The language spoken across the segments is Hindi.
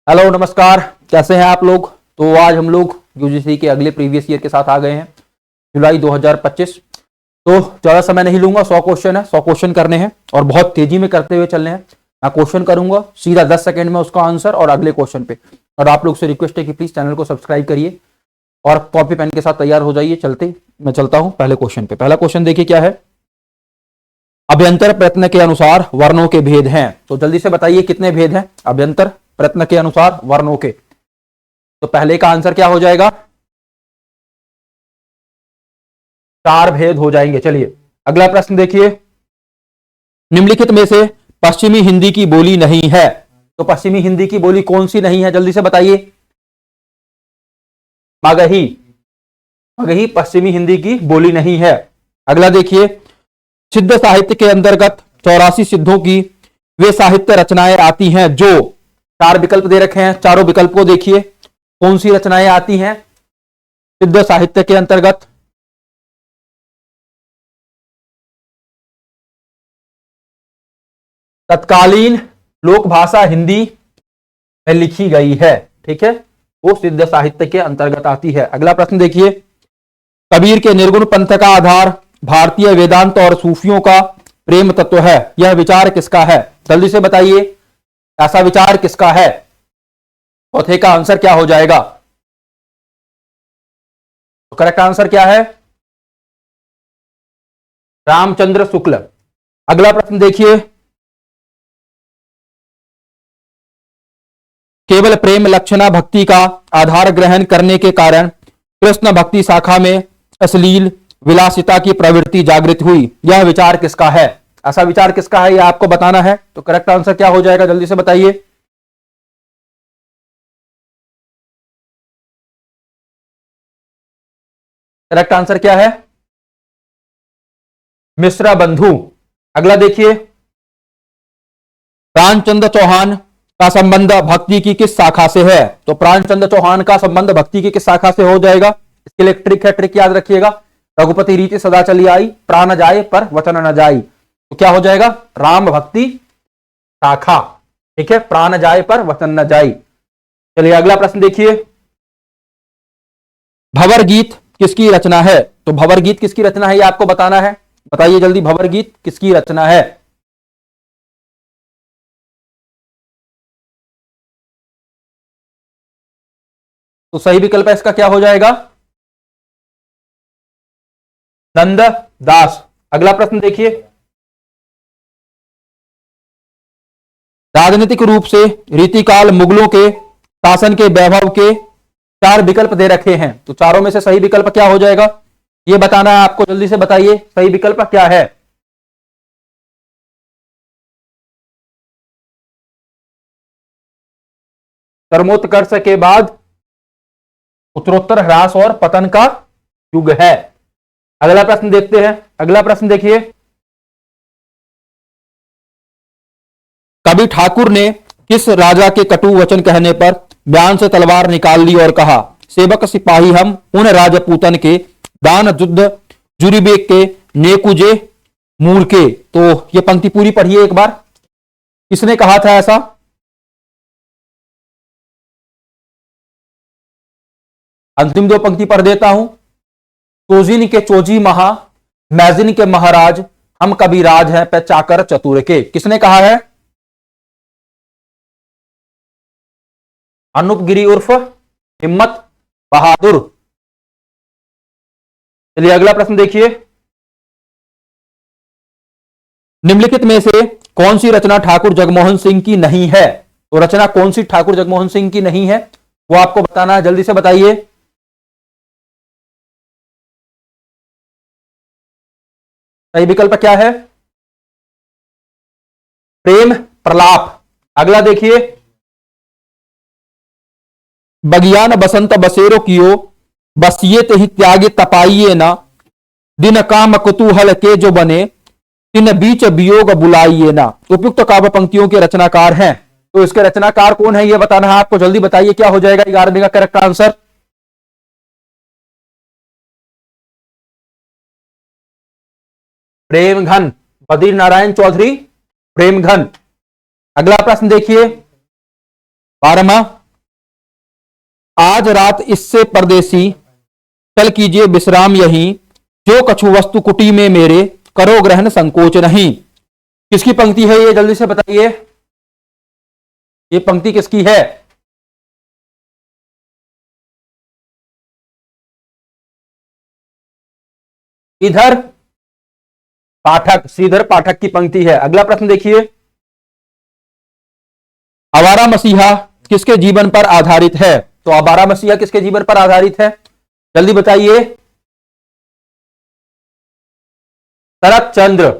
हेलो नमस्कार। कैसे हैं आप लोग। तो आज हम लोग यूजीसी के अगले प्रीवियस ईयर के साथ आ गए हैं, जुलाई 2025। तो ज़्यादा समय नहीं लूंगा, 100 क्वेश्चन है, 100 क्वेश्चन करने हैं और बहुत तेजी में करते हुए चलने हैं। मैं क्वेश्चन करूंगा, सीधा 10 सेकंड में उसका आंसर और अगले क्वेश्चन पे। और आप लोग से रिक्वेस्ट है कि प्लीज चैनल को सब्सक्राइब करिए और कॉपी पेन के साथ तैयार हो जाइए। मैं चलता हूं पहले क्वेश्चन पे। पहला क्वेश्चन देखिए क्या है। अभ्यंतर प्रयत्न के अनुसार वर्णों के भेद हैं। तो जल्दी से बताइए कितने भेद हैं अभ्यंतर प्रयत्न के अनुसार वर्णों के। तो पहले का आंसर क्या हो जाएगा, 4 भेद हो जाएंगे। चलिए अगला प्रश्न देखिए। निम्नलिखित में से पश्चिमी हिंदी की बोली नहीं है। तो पश्चिमी हिंदी की बोली कौन सी नहीं है, जल्दी से बताइए। मगही। मगही पश्चिमी हिंदी की बोली नहीं है। अगला देखिए। सिद्ध साहित्य के अंतर्गत 84 सिद्धों की वे साहित्य रचनाएं आती हैं जो, 4 विकल्प दे रखे हैं, चारों विकल्प को देखिए। कौन सी रचनाएं आती हैं सिद्ध साहित्य के अंतर्गत। तत्कालीन लोक भाषा हिंदी में लिखी गई है, ठीक है, वो सिद्ध साहित्य के अंतर्गत आती है। अगला प्रश्न देखिए। कबीर के निर्गुण पंथ का आधार भारतीय वेदांत और सूफियों का प्रेम तत्व है। यह विचार किसका है, जल्दी से बताइए। ऐसा विचार किसका है। चौथे का आंसर क्या हो जाएगा। तो करेक्ट आंसर क्या है, रामचंद्र शुक्ल। अगला प्रश्न देखिए। केवल प्रेम लक्षणा भक्ति का आधार ग्रहण करने के कारण कृष्ण भक्ति शाखा में अश्लील विलासिता की प्रवृत्ति जागृत हुई। यह विचार किसका है। ऐसा विचार किसका है, यह आपको बताना है। तो करेक्ट आंसर क्या हो जाएगा, जल्दी से बताइए। करेक्ट आंसर क्या है, मिश्रा बंधु। अगला देखिए। प्राणचंद्र चौहान का संबंध भक्ति की किस शाखा से है। तो प्राणचंद्र चौहान का संबंध भक्ति की किस शाखा से हो जाएगा। इसके लिए ट्रिक है, ट्रिक याद रखिएगा। रघुपति रीति सदा चली आई, प्राण जाए पर वचन न जाई। तो क्या हो जाएगा, राम भक्ति शाखा, ठीक है, प्राण जाए पर वचन न जाई। चलिए अगला प्रश्न देखिए। भंवर गीत किसकी रचना है। तो भंवर गीत किसकी रचना है, ये आपको बताना है। बताइए जल्दी, भंवर गीत किसकी रचना है। तो सही विकल्प है इसका क्या हो जाएगा, नंद दास। अगला प्रश्न देखिए। राजनीतिक रूप से रीतिकाल मुगलों के शासन के वैभव के 4 विकल्प दे रखे हैं। तो चारों में से सही विकल्प क्या हो जाएगा, ये बताना है आपको। जल्दी से बताइए सही विकल्प क्या है। कर्मोत्कर्ष के बाद उत्तरोत्तर ह्रास और पतन का युग है। अगला प्रश्न देखते हैं। अगला प्रश्न देखिए। कवि ठाकुर ने किस राजा के कटु वचन कहने पर बयान से तलवार निकाल ली और कहा, सेवक सिपाही हम उन राजपूतन के दान युद्ध जुरीबेक के नेकुजे मूर्खे। तो ये पंक्ति पूरी पढ़िए एक बार। किसने कहा था ऐसा। अंतिम 2 पंक्ति पढ़ देता हूं। चोजिन के चोजी महा, मैजिन के महाराज, हम कभी राज हैं पे चाकर चतुर के। किसने कहा है, अनूप गिरी उर्फ हिम्मत बहादुर। चलिए अगला प्रश्न देखिए। निम्नलिखित में से कौन सी रचना ठाकुर जगमोहन सिंह की नहीं है। तो रचना कौन सी ठाकुर जगमोहन सिंह की नहीं है, वो आपको बताना है। जल्दी से बताइए। सही विकल्प क्या है, प्रेम प्रलाप। अगला देखिए। बगियान बसंत बसेरो कियो, बसिए ते ही त्यागे तपाइए ना, दिन काम कुतूहल के जो बने, इन बीच वियोग बुलाइए ना। उपयुक्त काव्य पंक्तियों के रचनाकार हैं। तो इसके रचनाकार कौन है, यह बताना है आपको। जल्दी बताइए क्या हो जाएगा 11वीं का करेक्ट आंसर। प्रेमघन, बद्री नारायण चौधरी प्रेमघन। अगला प्रश्न देखिए। 12वां, आज रात इससे परदेसी चल कीजिए विश्राम यहीं, जो कछु वस्तु कुटी में मेरे करो ग्रहण संकोच नहीं। किसकी पंक्ति है ये, जल्दी से बताइए, ये पंक्ति किसकी है? इधर पाठक, श्रीधर पाठक की पंक्ति है। अगला प्रश्न देखिए, आवारा मसीहा किसके जीवन पर आधारित है? तो आवारा मसीहा किसके जीवन पर आधारित है, जल्दी बताइए। शरत चंद्र।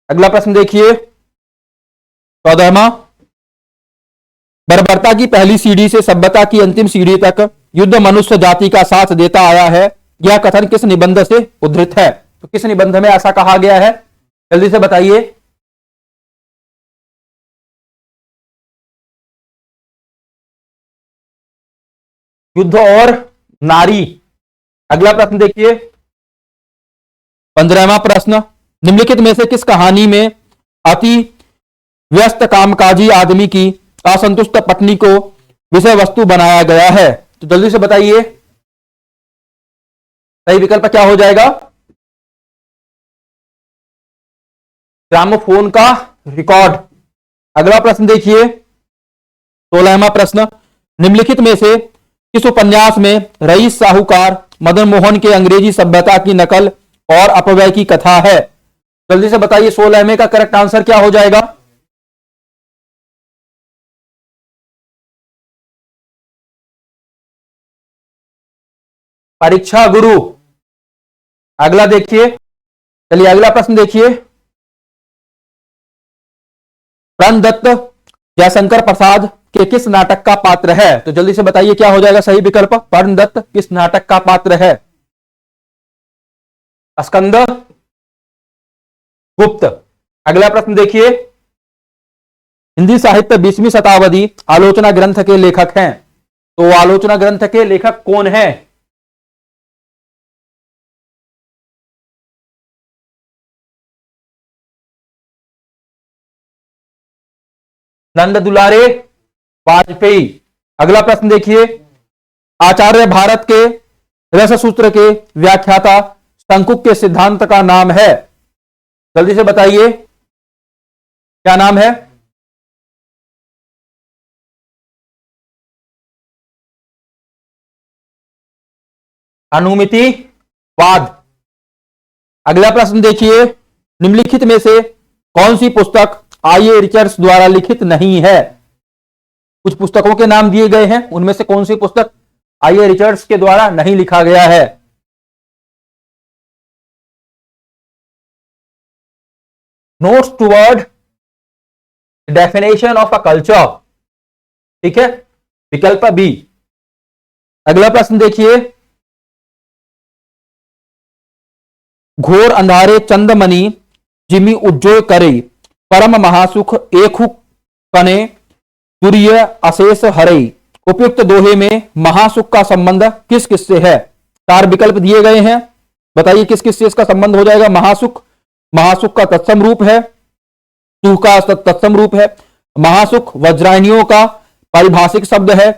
अगला प्रश्न देखिए, 14वां, बर्बरता की पहली सीढ़ी से सभ्यता की अंतिम सीढ़ी तक युद्ध मनुष्य जाति का साथ देता आया है, यह कथन किस निबंध से उद्धृत है? तो किस निबंध में ऐसा कहा गया है, जल्दी से बताइए। युद्ध और नारी। अगला प्रश्न देखिए, 15वां प्रश्न, निम्नलिखित में से किस कहानी में अति व्यस्त कामकाजी आदमी की असंतुष्ट पत्नी को विषय वस्तु बनाया गया है? तो जल्दी से बताइए, सही विकल्प क्या हो जाएगा? ग्रामोफोन का रिकॉर्ड। अगला प्रश्न देखिए, 16वां प्रश्न, निम्नलिखित में से किस उपन्यास में रईस साहूकार मदन मोहन के अंग्रेजी सभ्यता की नकल और अपव्यय की कथा है? जल्दी से बताइए, 16वें का करेक्ट आंसर क्या हो जाएगा? परीक्षा गुरु। अगला देखिए, चलिए अगला प्रश्न देखिए, प्रणदत्त जयशंकर प्रसाद के किस नाटक का पात्र है? तो जल्दी से बताइए क्या हो जाएगा सही विकल्प? प्रणदत्त किस नाटक का पात्र है? स्कंद गुप्त। अगला प्रश्न देखिए, हिंदी साहित्य 20वीं शताब्दी आलोचना ग्रंथ के लेखक हैं, तो आलोचना ग्रंथ के लेखक कौन है? नंद दुलारे वाजपेयी। अगला प्रश्न देखिए, आचार्य भारत के रस सूत्र के व्याख्याता शंकुक के सिद्धांत का नाम है? जल्दी से बताइए क्या नाम है? अनुमितिवाद। अगला प्रश्न देखिए, निम्नलिखित में से कौन सी पुस्तक आई.ए. रिचर्ड्स द्वारा लिखित नहीं है? कुछ पुस्तकों के नाम दिए गए हैं, उनमें से कौन सी पुस्तक आई.ए. रिचर्ड्स के द्वारा नहीं लिखा गया है? Notes toward definition of a culture, ठीक है, विकल्प बी। अगला प्रश्न देखिए, घोर अंधारे चंदमणि जिमि उज्जोय करे, परम महासुख एकहु कने तुरीय अशेष हरे। उपयुक्त दोहे में महासुख का संबंध किस किस से है? 4 विकल्प दिए गए हैं, बताइए किस किस से इसका संबंध हो जाएगा? महासुख, महासुख का तत्सम रूप है, सुख का तत्सम रूप है, महासुख वज्रायनियों का पारिभाषिक शब्द है,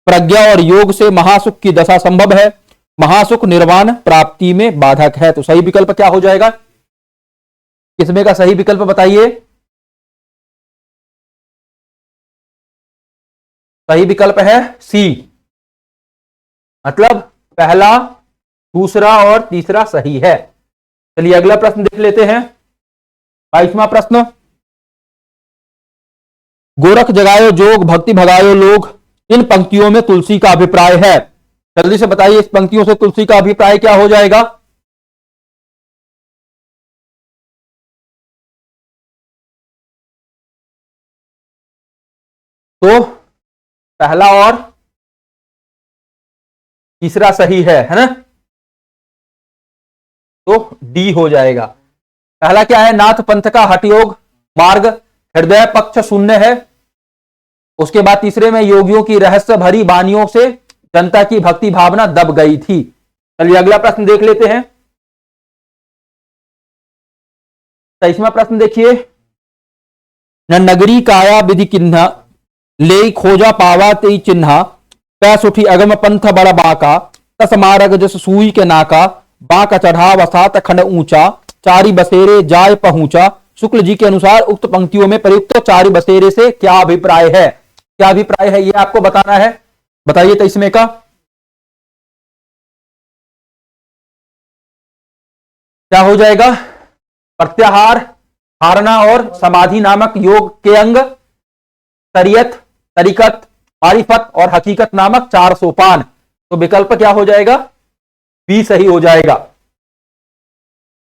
प्रज्ञा और योग से महासुख की दशा संभव है, महासुख निर्वाण प्राप्ति में बाधक है। तो सही विकल्प क्या हो जाएगा? किसमें का सही विकल्प बताइए? सही विकल्प है सी, मतलब पहला, दूसरा और तीसरा सही है। चलिए अगला प्रश्न देख लेते हैं, 22वां प्रश्न, गोरख जगायो जोग भक्ति भगायो लोग, इन पंक्तियों में तुलसी का अभिप्राय है? जल्दी से बताइए, इस पंक्तियों से तुलसी का अभिप्राय क्या हो जाएगा? तो पहला और तीसरा सही है ना? तो डी हो जाएगा। पहला क्या है? नाथ पंथ का हठयोग मार्ग हृदय पक्ष शून्य है। उसके बाद तीसरे में योगियों की रहस्य भरी वाणियों से जनता की भक्ति भावना दब गई थी। चलिए अगला प्रश्न देख लेते हैं, 23वां प्रश्न देखिए, न नगरी काया विधि किन्ह ले खोजा पावा तेई चिन्हा, पैस उठी अगम पंथ बड़ बाका, तस मारग जस सुई के नाका, बाका चढ़ावा सात खंड ऊंचा, चारी बसेरे जाय पहुंचा। शुक्ल जी के अनुसार उक्त पंक्तियों में प्रयुक्त चारी बसेरे से क्या अभिप्राय है? क्या अभिप्राय है ये आपको बताना है। बताइए 23 में का क्या हो जाएगा? प्रत्याहार, धारणा और समाधि नामक योग के अंग, शरीयत, तरीकत, मारिफत और हकीकत नामक 4 सोपान। तो विकल्प क्या हो जाएगा? बी सही हो जाएगा।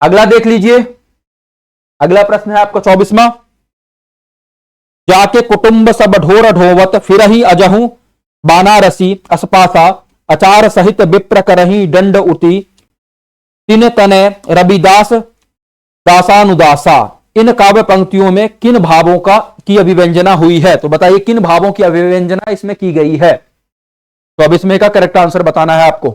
अगला देख लीजिए, अगला प्रश्न है आपका 24वां। जाके कुटुंब सब ढोर ढोवत, फिर ही अजहू बानारसी असपासा, अचार सहित विप्र करही दंड उति, तिन तने रविदास दासानुदासा। इन काव्य पंक्तियों में किन भावों की अभिव्यंजना हुई है? तो बताइए किन भावों की अभिव्यंजना इसमें की गई है। तो अब इसमें का करेक्ट आंसर बताना है आपको।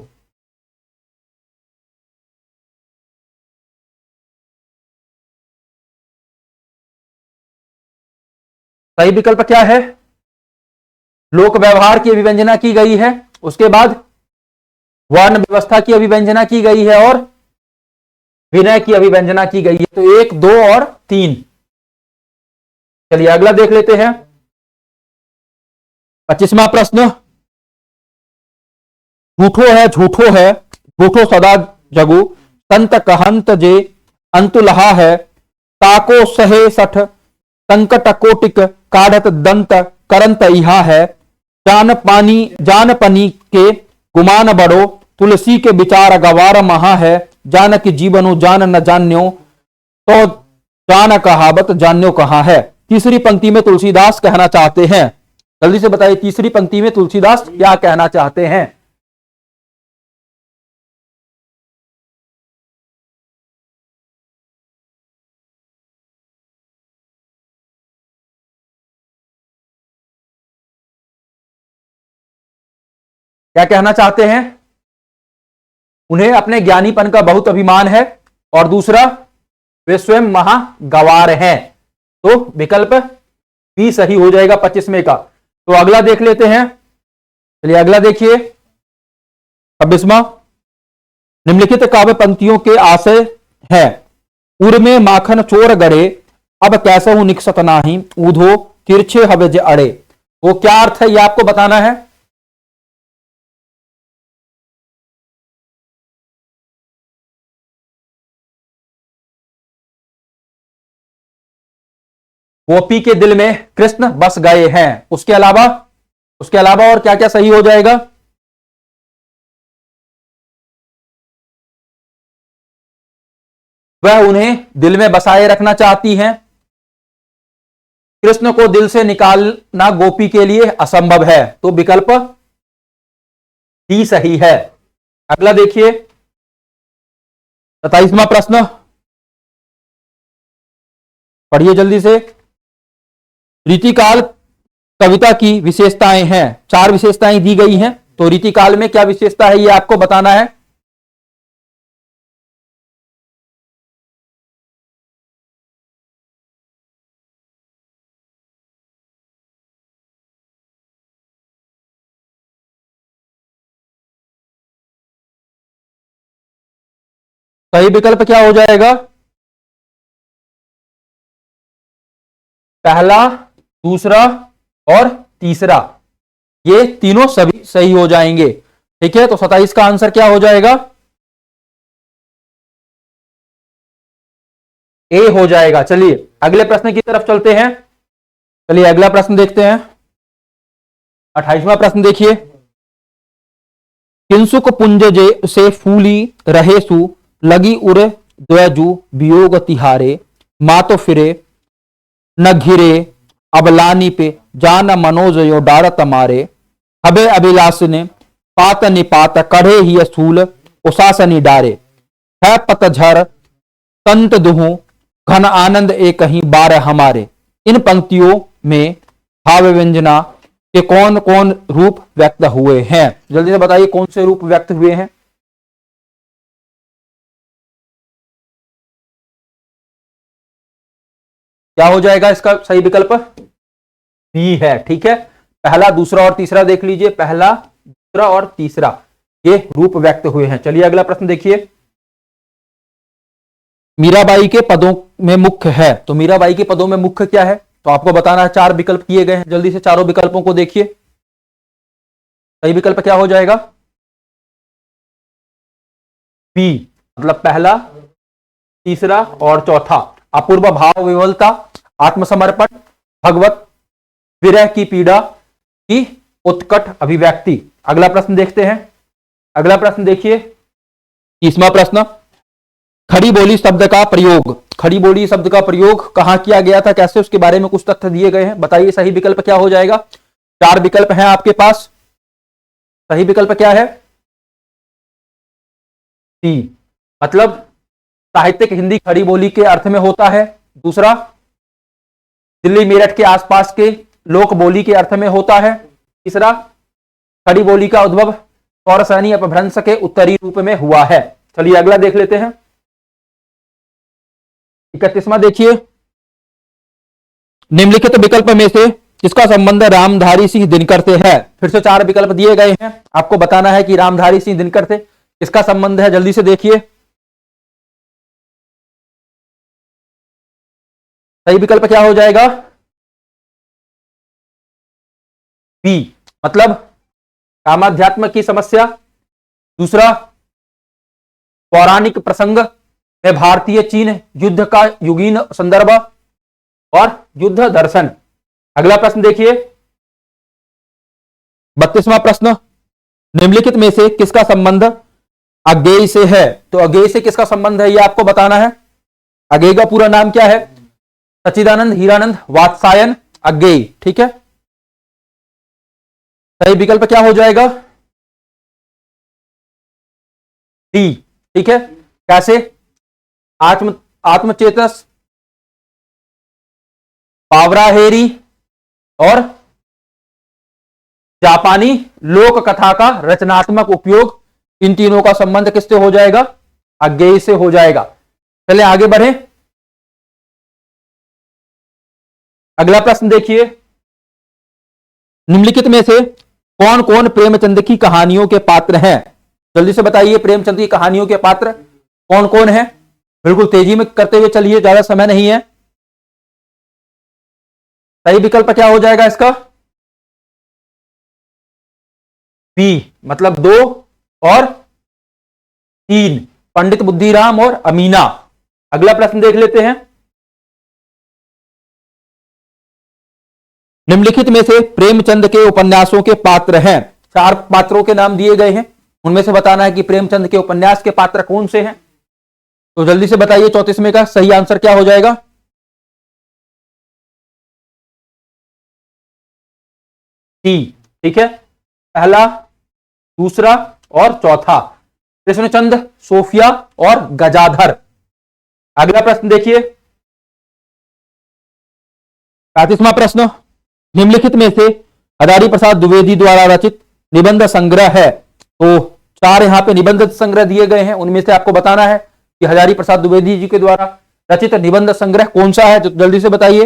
सही विकल्प क्या है? लोक व्यवहार की अभिव्यंजना की गई है, उसके बाद वर्ण व्यवस्था की अभिव्यंजना की गई है और विनय की अभिव्यंजना की गई है। तो 1, 2 और 3। चलिए अगला देख लेते हैं 25वां प्रश्न। झूठो है झूठो सदा जगु, संत कहंत जे अंतुलहा है, ताको सहे सठ संकट कोटिक, काढ़त दंत करंत इहा है, जान पनी के गुमान बड़ो, तुलसी के विचार गवार महा है, जानक जीवनु जान न जान्यो, तो जान कहावत जान्यो कहां है। तीसरी पंक्ति में तुलसीदास कहना चाहते हैं, जल्दी से बताइए तीसरी पंक्ति में तुलसीदास क्या कहना चाहते हैं। क्या कहना चाहते हैं? उन्हें अपने ज्ञानीपन का बहुत अभिमान है और दूसरा वे स्वयं महागवार हैं। तो विकल्प बी सही हो जाएगा 25वें का। तो अगला देख लेते हैं। चलिए अगला देखिए 26वां। निम्नलिखित काव्य पंक्तियों के आशय है, उर में माखन चोर गड़े, अब कैसे हूं निकसत नाही, ऊधो तिरछे हवेज अड़े। वो क्या अर्थ है ये आपको बताना है। गोपी के दिल में कृष्ण बस गए हैं, उसके अलावा और क्या क्या सही हो जाएगा। वह उन्हें दिल में बसाए रखना चाहती हैं, कृष्ण को दिल से निकालना गोपी के लिए असंभव है। तो विकल्प डी सही है। अगला देखिए 27वां प्रश्न, पढ़िए जल्दी से। रीतिकाल कविता की विशेषताएं हैं, 4 विशेषताएं दी गई हैं। तो रीतिकाल में क्या विशेषता है ये आपको बताना है। सही विकल्प क्या हो जाएगा? पहला, दूसरा और तीसरा, ये तीनों सभी सही हो जाएंगे। ठीक है, तो 27 का आंसर क्या हो जाएगा? ए हो जाएगा। चलिए अगले प्रश्न की तरफ चलते हैं। चलिए अगला प्रश्न देखते हैं 28वां प्रश्न देखिए। किंसुक पुंज जे से फूली रहे सु, लगी उर द्वैजु वियोग तिहारे, मातो फिरे न घिरे अबलानी पे, जान मनोज यो डारत मारे, हबे अभिलाष ने पात निपात, कढ़े ही स्थूल उसासनी डारे, है पतझर संत दुहु, घन आनंद एक ही बार हमारे। इन पंक्तियों में भाव व्यंजना के कौन कौन रूप व्यक्त हुए हैं? जल्दी से बताइए कौन से रूप व्यक्त हुए हैं। क्या हो जाएगा इसका सही विकल्प? बी है। ठीक है, पहला, दूसरा और तीसरा देख लीजिए, पहला, दूसरा और तीसरा ये रूप व्यक्त हुए हैं। चलिए अगला प्रश्न देखिए, मीराबाई के पदों में मुख्य है, तो मीराबाई के पदों में मुख्य क्या है, तो आपको बताना है। 4 विकल्प किए गए हैं, जल्दी से चारों विकल्पों को देखिए। सही विकल्प क्या हो जाएगा? बी, मतलब पहला, तीसरा और चौथा। अपूर्व भाव विवलता, आत्मसमर्पण, भगवत विरह की पीड़ा की उत्कट अभिव्यक्ति। अगला प्रश्न देखते हैं। अगला प्रश्न देखिए, 30वां प्रश्न, खड़ी बोली शब्द का प्रयोग, खड़ी बोली शब्द का प्रयोग कहां किया गया था, कैसे, उसके बारे में कुछ तथ्य दिए गए हैं। बताइए सही विकल्प क्या हो जाएगा? 4 विकल्प हैं आपके पास। सही विकल्प क्या है? सी, मतलब साहित्यिक हिंदी खड़ी बोली के अर्थ में होता है। दूसरा, दिल्ली मेरठ के आसपास के लोक बोली के अर्थ में होता है। तीसरा, खड़ी बोली का उद्भव सौरसैनी अपभ्रंश के उत्तरी रूप में हुआ है। चलिए अगला देख लेते हैं। 31वां देखिए, निम्नलिखित विकल्प में से किसका संबंध रामधारी सिंह दिनकर से है। फिर से 4 विकल्प दिए गए हैं, आपको बताना है कि रामधारी सिंह दिनकर से किसका संबंध है। जल्दी से देखिए, सही विकल्प क्या हो जाएगा? बी, मतलब कामाध्यात्म की समस्या। दूसरा, पौराणिक प्रसंग में भारतीय चीन युद्ध का युगीन संदर्भ और युद्ध दर्शन। अगला प्रश्न देखिए, 32वां प्रश्न, निम्नलिखित में से किसका संबंध अज्ञेय से है। तो अज्ञेय से किसका संबंध है, यह आपको बताना है। अज्ञेय का पूरा नाम क्या है? सच्चिदानंद हीरानंद वात्सायन अज्ञेय। ठीक है, सही विकल्प क्या हो जाएगा? डी। ठीक है, कैसे? आत्मचेतस, पावराहेरी और जापानी लोक कथा का रचनात्मक उपयोग, इन तीनों का संबंध किससे हो जाएगा? अज्ञेय से हो जाएगा। चलिए आगे बढ़े। अगला प्रश्न देखिए, निम्नलिखित में से कौन कौन प्रेमचंद की कहानियों के पात्र हैं। जल्दी से बताइए, प्रेमचंद की कहानियों के पात्र कौन कौन है। बिल्कुल तेजी में करते हुए चलिए, ज्यादा समय नहीं है। सही विकल्प क्या हो जाएगा इसका? बी, मतलब 2 और 3, पंडित बुद्धिराम और अमीना। अगला प्रश्न देख लेते हैं, निम्नलिखित में से प्रेमचंद के उपन्यासों के पात्र हैं। 4 पात्रों के नाम दिए गए हैं, उनमें से बताना है कि प्रेमचंद के उपन्यास के पात्र कौन से हैं। तो जल्दी से बताइए, 34वें का सही आंसर क्या हो जाएगा? सी। ठीक है, पहला, दूसरा और चौथा, कृष्णचंद, सोफिया और गजाधर। अगला प्रश्न देखिए, 35वां प्रश्न, निम्नलिखित में से हजारी प्रसाद द्विवेदी द्वारा रचित निबंध संग्रह है। तो 4 यहां पे निबंध संग्रह दिए गए हैं, उनमें से आपको बताना है कि हजारी प्रसाद द्विवेदी जी के द्वारा रचित निबंध संग्रह कौन सा है। तो जल्दी से बताइए,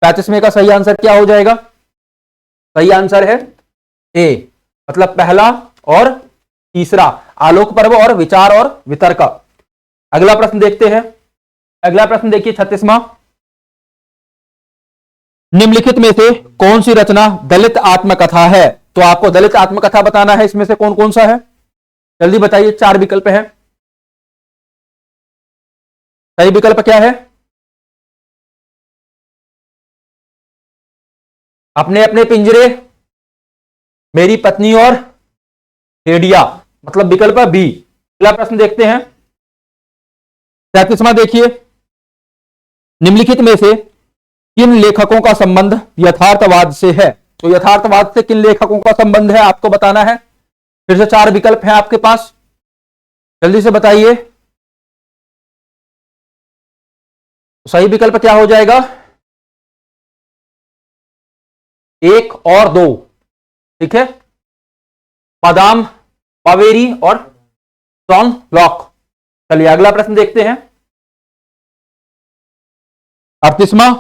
35वें का सही आंसर क्या हो जाएगा? सही आंसर है ए, मतलब पहला और तीसरा, आलोक पर्व और विचार और वितर्क। अगला प्रश्न देखते हैं। अगला प्रश्न देखिए, 36वां, निम्नलिखित में से कौन सी रचना दलित आत्मकथा है। तो आपको दलित आत्मकथा बताना है, इसमें से कौन कौन सा है। जल्दी बताइए, 4 विकल्प है। सही विकल्प क्या है? अपने अपने पिंजरे, मेरी पत्नी और भेड़िया, मतलब विकल्प बी। अगला प्रश्न देखते हैं, 33वां देखिए, निम्नलिखित में से किन लेखकों का संबंध यथार्थवाद से है। तो यथार्थवाद से किन लेखकों का संबंध है आपको बताना है। फिर से 4 विकल्प हैं आपके पास, जल्दी से बताइए। सही विकल्प क्या हो जाएगा? 1 और 2। ठीक है, बादाम पावेरी और जॉन लॉक। चलिए अगला प्रश्न देखते हैं, 38वां,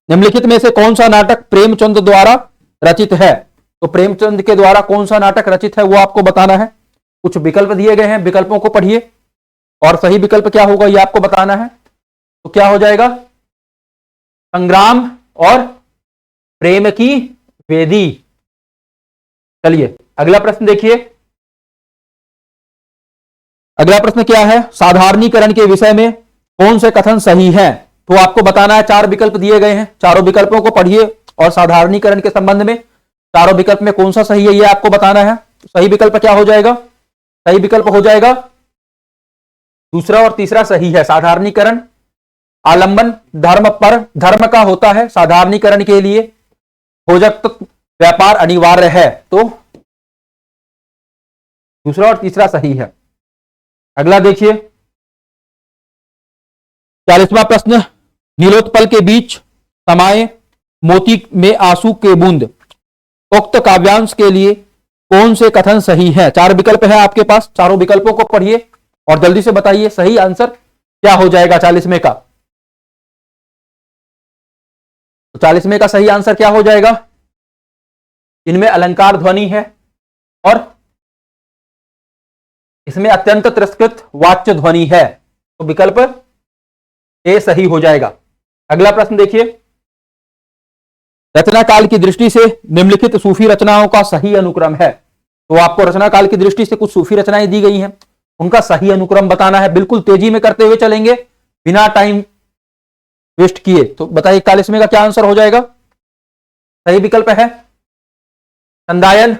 निम्नलिखित में से कौन सा नाटक प्रेमचंद द्वारा रचित है। तो प्रेमचंद के द्वारा कौन सा नाटक रचित है वो आपको बताना है। कुछ विकल्प दिए गए हैं, विकल्पों को पढ़िए और सही विकल्प क्या होगा ये आपको बताना है। तो क्या हो जाएगा, संग्राम और प्रेम की वेदी। चलिए अगला प्रश्न देखिए। अगला प्रश्न क्या है, साधारणीकरण के विषय में कौन से कथन सही हैं। तो आपको बताना है, 4 विकल्प दिए गए हैं, चारों विकल्पों को पढ़िए और साधारणीकरण के संबंध में चारों विकल्प में कौन सा सही है ये आपको बताना है। सही विकल्प क्या हो जाएगा, सही विकल्प हो जाएगा दूसरा और तीसरा सही है। साधारणीकरण आलंबन धर्म पर धर्म का होता है, साधारणीकरण के लिए भोजक व्यापार अनिवार्य है, तो दूसरा और तीसरा सही है। अगला देखिए 40वां प्रश्न, नीलोत्पल के बीच समाये मोती में आंसू के बूंद उक्त काव्यांश के लिए कौन से कथन सही है। 4 विकल्प है आपके पास, चारों विकल्पों को पढ़िए और जल्दी से बताइए सही आंसर क्या हो जाएगा 40वें का। तो 40वें का सही आंसर क्या हो जाएगा, इनमें अलंकार ध्वनि है और इसमें अत्यंत तिरस्कृत वाच्य ध्वनि है, तो विकल्प ए सही हो जाएगा। अगला प्रश्न देखिए, रचना काल की दृष्टि से निम्नलिखित सूफी रचनाओं का सही अनुक्रम है। तो आपको रचना काल की दृष्टि से कुछ सूफी रचनाएं दी गई हैं, उनका सही अनुक्रम बताना है। बिल्कुल तेजी में करते हुए चलेंगे बिना टाइम वेस्ट किए। तो बताइए 41वें का क्या आंसर हो जाएगा। सही विकल्प है संदायन,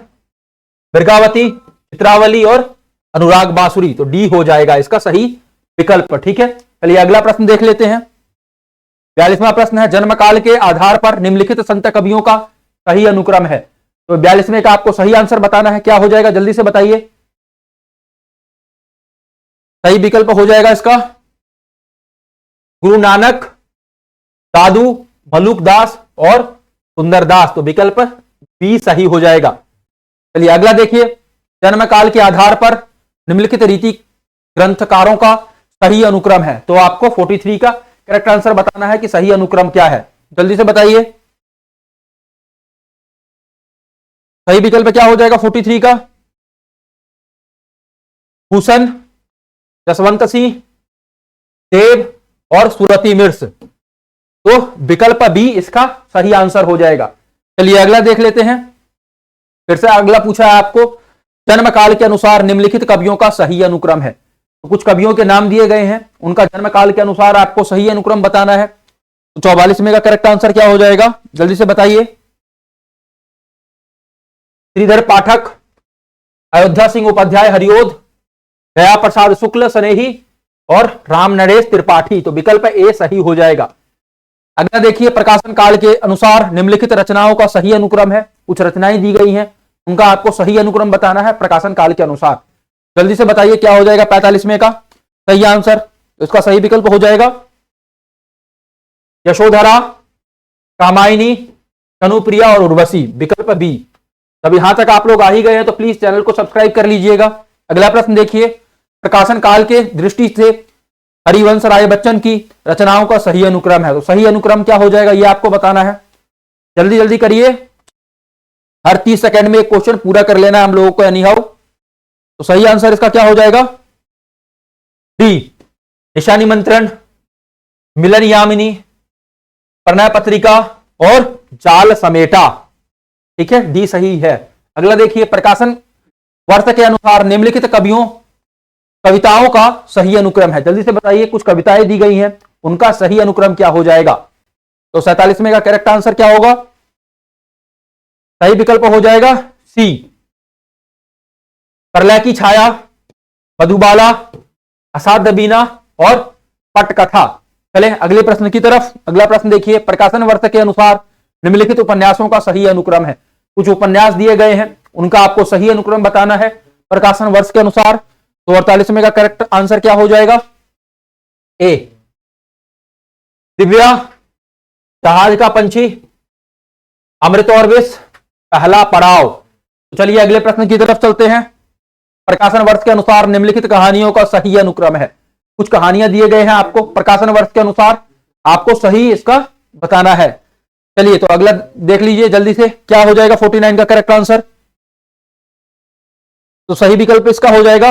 बिरगावती, चित्रावली और अनुराग बांसुरी, तो डी हो जाएगा इसका सही विकल्प। ठीक है, चलिए अगला प्रश्न देख लेते हैं। 42वां प्रश्न है, जन्म काल के आधार पर निम्नलिखित संत कवियों का सही अनुक्रम है। तो 42वें का आपको सही आंसर बताना है, क्या हो जाएगा जल्दी से बताइए। सही विकल्प हो जाएगा इसका गुरु नानक, दादू, मलुक दास और सुंदरदास, तो विकल्प बी सही हो जाएगा। चलिए अगला देखिए, जन्म काल के आधार पर निम्नलिखित रीति ग्रंथकारों का सही अनुक्रम है। तो आपको 43 का करेक्ट आंसर बताना है कि सही अनुक्रम क्या है, जल्दी से बताइए। सही विकल्प क्या हो जाएगा 43 का, भूषण, जसवंत सिंह, देव और सुरती मिर्स, तो विकल्प बी इसका सही आंसर हो जाएगा। चलिए अगला देख लेते हैं। फिर से अगला पूछा है आपको, जन्म काल के अनुसार निम्नलिखित कवियों का सही अनुक्रम है। तो कुछ कवियों के नाम दिए गए हैं, उनका जन्म काल के अनुसार आपको सही अनुक्रम बताना है। तो 44वें का करेक्ट आंसर क्या हो जाएगा जल्दी से बताइए। श्रीधर पाठक, अयोध्या सिंह उपाध्याय हरिओध, दया प्रसाद शुक्ल स्नेही और राम नरेश त्रिपाठी, तो विकल्प ए सही हो जाएगा। अगला देखिए, प्रकाशन काल के अनुसार निम्नलिखित रचनाओं का सही अनुक्रम है। कुछ रचनाएं दी गई हैं, उनका आपको सही अनुक्रम बताना है प्रकाशन काल के अनुसार। जल्दी से बताइए क्या हो जाएगा 45वें का सही आंसर। इसका सही विकल्प हो जाएगा यशोधरा, कामायनी, तनुप्रिया और उर्वशी, विकल्प बी। तब यहां तक आप लोग आ ही गए हैं तो प्लीज चैनल को सब्सक्राइब कर लीजिएगा। अगला प्रश्न देखिए, प्रकाशन काल के दृष्टि से हरिवंश राय बच्चन की रचनाओं का सही अनुक्रम है। तो सही अनुक्रम क्या हो जाएगा ये आपको बताना है, जल्दी जल्दी करिए। हर 30 सेकंड में एक क्वेश्चन पूरा कर लेना है हम लोगों को एनी हाउ। तो सही आंसर इसका क्या हो जाएगा, डी, निशानी मंत्रण, मिलन यामिनी, प्रणय पत्रिका और जाल समेटा। ठीक है, डी सही है। अगला देखिए, प्रकाशन वर्ष के अनुसार निम्नलिखित कविताओं का सही अनुक्रम है। जल्दी से बताइए, कुछ कविताएं दी गई हैं, उनका सही अनुक्रम क्या हो जाएगा। तो 47वें का करेक्ट आंसर क्या होगा, सही विकल्प हो जाएगा सी, प्रलय की छाया, मधुबाला, असाध्य बीना और पटकथा। चले अगले प्रश्न की तरफ। अगला प्रश्न देखिए, प्रकाशन वर्ष के अनुसार निम्नलिखित उपन्यासों का सही अनुक्रम है। कुछ उपन्यास दिए गए हैं, उनका आपको सही अनुक्रम बताना है प्रकाशन वर्ष के अनुसार। तो 48वें का करेक्ट आंसर क्या हो जाएगा, ए, दिव्या, जहाज का पंछी, अमृत और विष, पहला पड़ाव। तो चलिए अगले प्रश्न की तरफ चलते हैं। प्रकाशन वर्ष के अनुसार निम्नलिखित कहानियों का सही अनुक्रम है। कुछ कहानियां दिए गए हैं आपको प्रकाशन वर्ष के अनुसार, आपको सही इसका बताना है। चलिए तो अगला देख लीजिए जल्दी से, क्या हो जाएगा 49 का करेक्ट आंसर। तो सही विकल्प इसका हो जाएगा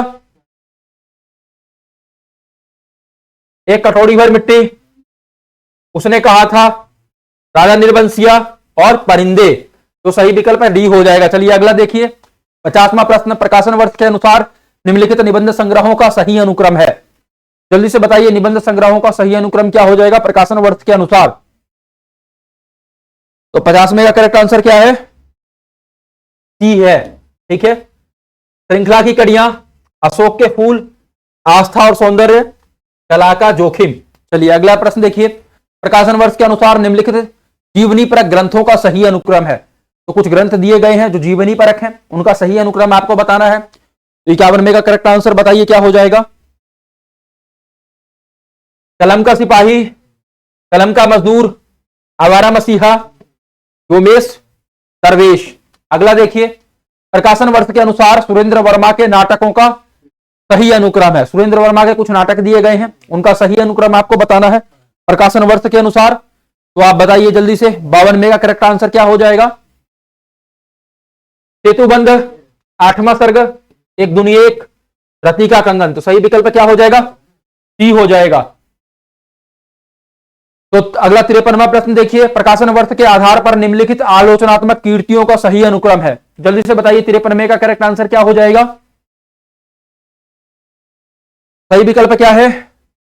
एक कटोरी भर मिट्टी, उसने कहा था राजा निर्बंसिया और परिंदे। तो सही विकल्प है डी हो जाएगा। चलिए अगला देखिए 50वां प्रश्न, प्रकाशन वर्ष के अनुसार निम्नलिखित निबंध संग्रहों का सही अनुक्रम है। जल्दी से बताइए निबंध संग्रहों का सही अनुक्रम क्या हो जाएगा प्रकाशन वर्ष के अनुसार। तो 50 का करेक्ट आंसर क्या है, सी है। ठीक है, श्रृंखला की कड़ियां, अशोक के फूल, आस्था और सौंदर्य, कला का जोखिम। चलिए अगला प्रश्न देखिए, प्रकाशन वर्ष के अनुसार निम्नलिखित जीवनी परक ग्रंथों का सही अनुक्रम है। तो कुछ ग्रंथ दिए गए हैं जो जीवनी परक हैं, उनका सही अनुक्रम आपको बताना है। तो 51 का करेक्ट आंसर बताइए क्या हो जाएगा। कलम का सिपाही, कलम का मजदूर, आवारा मसीहा, योमेश दरवेश। अगला देखिए, प्रकाशन वर्ष के अनुसार सुरेंद्र वर्मा के नाटकों का सही अनुक्रम है। सुरेंद्र वर्मा के कुछ नाटक दिए गए हैं, उनका सही अनुक्रम आपको बताना है प्रकाशन वर्ष के अनुसार। तो आप बताइए जल्दी से 52 का करेक्ट आंसर क्या हो जाएगा। सेतुबंध, 8वां सर्ग, एक दुनिया एक, रति का कंगन। तो सही विकल्प क्या हो जाएगा, सी हो जाएगा। तो अगला 53वां प्रश्न देखिए, प्रकाशन वर्ष के आधार पर निम्नलिखित आलोचनात्मक कीर्तियों का सही अनुक्रम है। जल्दी से बताइए 53 का करेक्ट आंसर क्या हो जाएगा। सही विकल्प क्या है,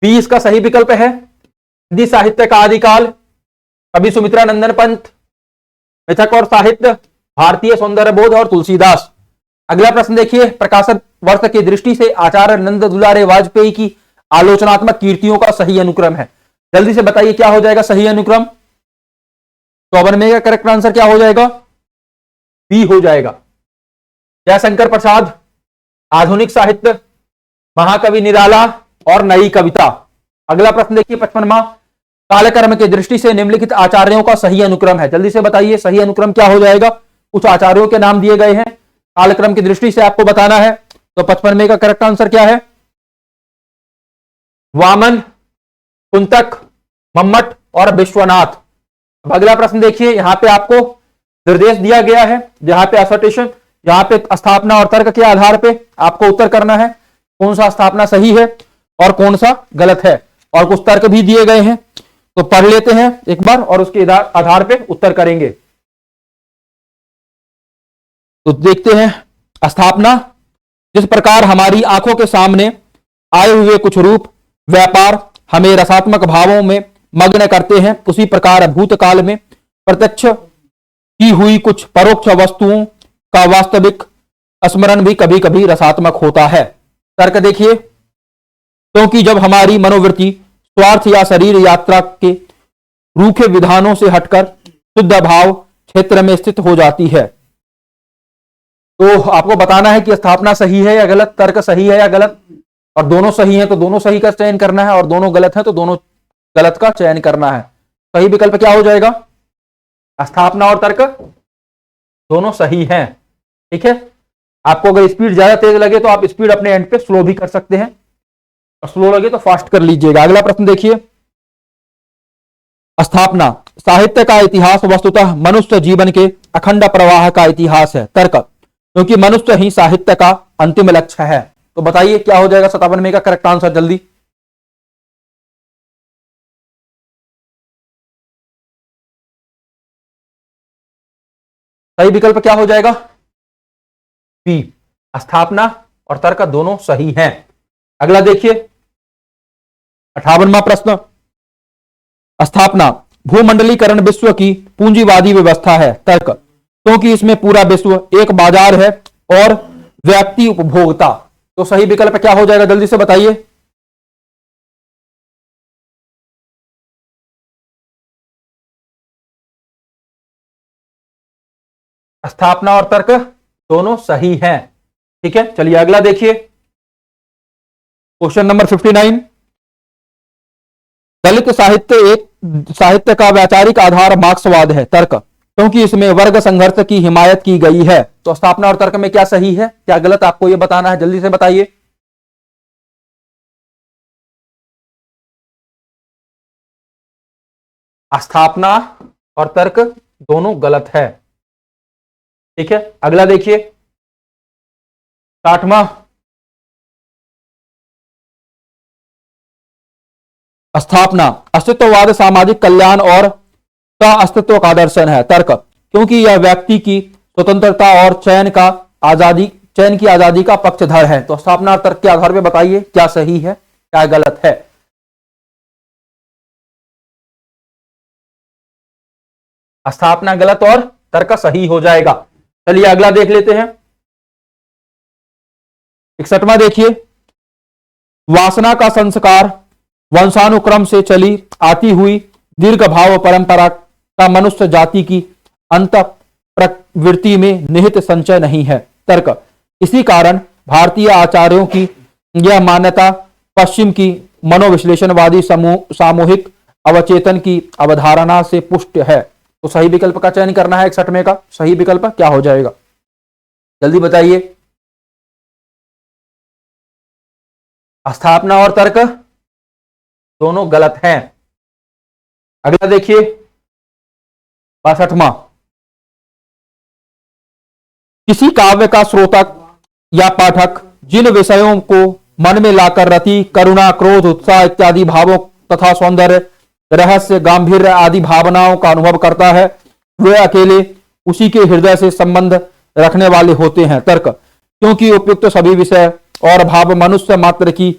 बी इसका सही विकल्प है। हिंदी साहित्य का आदिकाल, कवि सुमित्रा नंदन पंत, मिथक और साहित्य, भारतीय सौंदर्य बोध और तुलसीदास। अगला प्रश्न देखिए, प्रकाशन वर्ष की दृष्टि से आचार्य नंद दुलारे वाजपेयी की आलोचनात्मक कीर्तियों का सही अनुक्रम है। जल्दी से बताइए क्या हो जाएगा सही अनुक्रम। 54 का करेक्ट आंसर क्या हो जाएगा, बी हो जाएगा। जयशंकर प्रसाद, आधुनिक साहित्य, महाकवि निराला और नई कविता। अगला प्रश्न देखिए 55वां, कालक्रम की दृष्टि से निम्नलिखित आचार्यों का सही अनुक्रम है। जल्दी से बताइए सही अनुक्रम क्या हो जाएगा। कुछ आचार्यों के नाम दिए गए हैं, कालक्रम की दृष्टि से आपको बताना है। तो 55 का करेक्ट आंसर क्या है, वामन, कुंतक, मम्मट और विश्वनाथ। अब अगला प्रश्न देखिए, यहां पे आपको निर्देश दिया गया है, जहां पे असर्टेशन, जहां पे स्थापना और तर्क के आधार पे आपको उत्तर करना है कौन सा स्थापना सही है और कौन सा गलत है। और कुछ तर्क भी दिए गए हैं, तो पढ़ लेते हैं एक बार और उसके आधार पे उत्तर करेंगे। तो देखते हैं स्थापना, जिस प्रकार हमारी आंखों के सामने आए हुए कुछ रूप व्यापार हमें रसात्मक भावों में मग्न करते हैं, उसी प्रकार भूतकाल में प्रत्यक्ष की हुई कुछ परोक्ष वस्तुओं का वास्तविक स्मरण भी कभी कभी रसात्मक होता है। तर्क देखिए, क्योंकि जब हमारी मनोवृत्ति स्वार्थ या शरीर यात्रा के रूखे विधानों से हटकर शुद्ध भाव क्षेत्र में स्थित हो जाती है। तो आपको बताना है कि स्थापना सही है या गलत, तर्क सही है या गलत। और दोनों सही है तो दोनों सही का चयन करना है, और दोनों गलत है तो दोनों गलत का चयन करना है। सही विकल्प क्या हो जाएगा, स्थापना और तर्क दोनों सही हैं। ठीक है, आपको अगर स्पीड ज्यादा तेज लगे तो आप स्पीड अपने एंड पे स्लो भी कर सकते हैं, और स्लो लगे तो फास्ट कर लीजिएगा। अगला प्रश्न देखिए, स्थापना, साहित्य का इतिहास वस्तुतः मनुष्य जीवन के अखंड प्रवाह का इतिहास है। तर्क, क्योंकि मनुष्य ही साहित्य का अंतिम लक्ष्य है। तो बताइए क्या हो जाएगा 57 का करेक्ट आंसर जल्दी। सही विकल्प क्या हो जाएगा, बी, स्थापना और तर्क दोनों सही हैं। अगला देखिए 58वां प्रश्न, स्थापना, भूमंडलीकरण विश्व की पूंजीवादी व्यवस्था है। तर्क, क्योंकि इसमें पूरा विश्व एक बाजार है और व्यक्ति उपभोक्ता। तो सही विकल्प क्या हो जाएगा जल्दी से बताइए। स्थापना और तर्क दोनों सही हैं। ठीक है, चलिए अगला देखिए क्वेश्चन नंबर 59, दलित साहित्य का वैचारिक आधार मार्क्सवाद है। तर्क, क्योंकि इसमें वर्ग संघर्ष की हिमायत की गई है। तो स्थापना और तर्क में क्या सही है क्या गलत आपको यह बताना है, जल्दी से बताइए। स्थापना और तर्क दोनों गलत है। ठीक है, अगला देखिए 60वां, स्थापना अस्तित्ववाद सामाजिक कल्याण और सह-अस्तित्व का दर्शन है। तर्क क्योंकि यह व्यक्ति की स्वतंत्रता और चयन की आजादी का पक्षधर है। तो स्थापना और तर्क के आधार पर बताइए क्या सही है क्या गलत है। स्थापना गलत और तर्क सही हो जाएगा। चलिए अगला देख लेते हैं 61वां देखिए, वासना का संस्कार वंशानुक्रम से चली आती हुई दीर्घ भाव परंपरा का मनुष्य जाति की अंत प्रवृत्ति में निहित संचय नहीं है। तर्क इसी कारण भारतीय आचार्यों की यह मान्यता पश्चिम की मनोविश्लेषणवादी सामूहिक अवचेतन की अवधारणा से पुष्ट है। तो सही विकल्प का चयन करना है 61वें का। सही विकल्प क्या हो जाएगा जल्दी बताइए। स्थापना और तर्क दोनों गलत हैं। अगला देखिए 62वां, किसी काव्य का श्रोता या पाठक जिन विषयों को मन में लाकर रति, करुणा, क्रोध, उत्साह इत्यादि भावों तथा सौंदर्य, रहस्य, गांधीर्य आदि भावनाओं का अनुभव करता है, वे अकेले उसी के हृदय से संबंध रखने वाले होते हैं। तर्क क्योंकि उपयुक्त सभी विषय और भाव मनुष्य मात्र की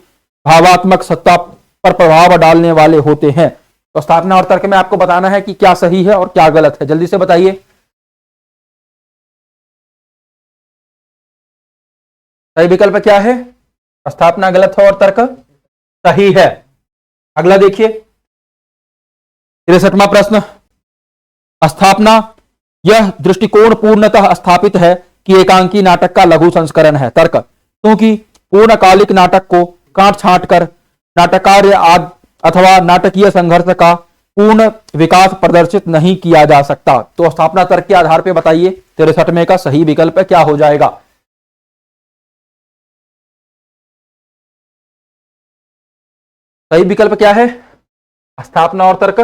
भावात्मक सत्ता पर प्रभाव डालने वाले होते हैं। तो स्थापना और तर्क में आपको बताना है कि क्या सही है और क्या गलत है। जल्दी से बताइए। सही विकल्प क्या है? स्थापना गलत है और तर्क सही है। अगला देखिए 63वां प्रश्न, स्थापना यह दृष्टिकोण पूर्णतः स्थापित है कि एकांकी नाटक का लघु संस्करण है। तर्क क्योंकि पूर्णकालिक नाटक को काट छांट कर नाटकार्य अथवा नाटकीय संघर्ष का पूर्ण विकास प्रदर्शित नहीं किया जा सकता। तो स्थापना तर्क के आधार पर बताइए 63वें का सही विकल्प क्या हो जाएगा। सही विकल्प क्या है? स्थापना और तर्क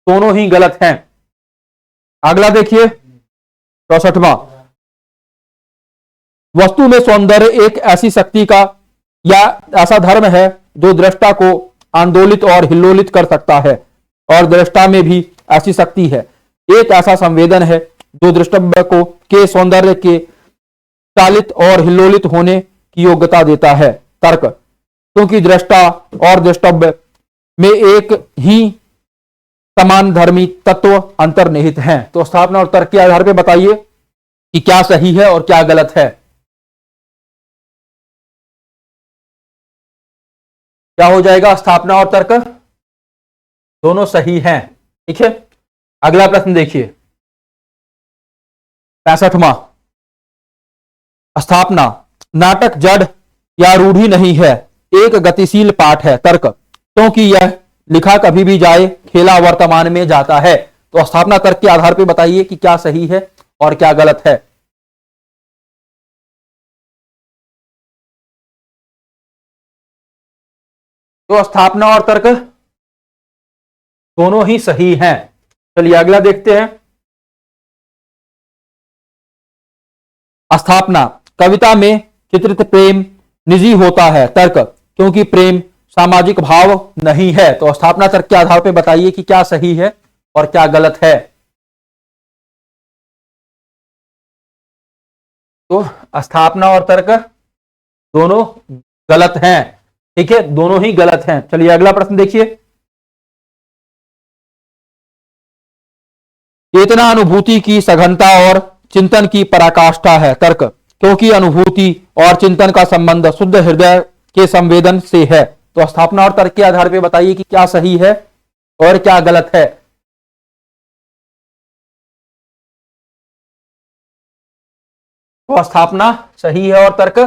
दोनों ही गलत हैं। अगला देखिए 64वां, वस्तु में सौंदर्य एक ऐसी शक्ति का या ऐसा धर्म है जो दृष्टा को आंदोलित और हिल्लोलित कर सकता है, और दृष्टा में भी ऐसी शक्ति है। एक ऐसा संवेदन है जो दृष्टव्य को के सौंदर्य के चालित और हिल्लोलित होने की योग्यता देता है। तर्क क्योंकि दृष्टा और दृष्टव्य में एक ही समान धर्मी तत्व अंतर्निहित हैं। तो स्थापना और तर्क के आधार पर बताइए कि क्या सही है और क्या गलत है। क्या हो जाएगा? स्थापना और तर्क दोनों सही हैं। ठीक है, अगला प्रश्न देखिए 65वां, स्थापना नाटक जड़ या रूढ़ी नहीं है, एक गतिशील पाठ है। तर्क क्योंकि यह लिखा कभी भी जाए, खेला वर्तमान में जाता है। तो स्थापना तर्क के आधार पर बताइए कि क्या सही है और क्या गलत है। तो स्थापना और तर्क दोनों ही सही हैं। चलिए अगला देखते हैं। स्थापना कविता में चित्रित प्रेम निजी होता है। तर्क क्योंकि प्रेम सामाजिक भाव नहीं है। तो स्थापना तर्क के आधार पर बताइए कि क्या सही है और क्या गलत है। तो स्थापना और तर्क दोनों गलत हैं। ठीक है, दोनों ही गलत हैं। चलिए अगला प्रश्न देखिए, चेतना अनुभूति की सघनता और चिंतन की पराकाष्ठा है। तर्क क्योंकि अनुभूति और चिंतन का संबंध शुद्ध हृदय के संवेदन से है। तो स्थापना और तर्क के आधार पर बताइए कि क्या सही है और क्या गलत है। तो स्थापना सही है और तर्क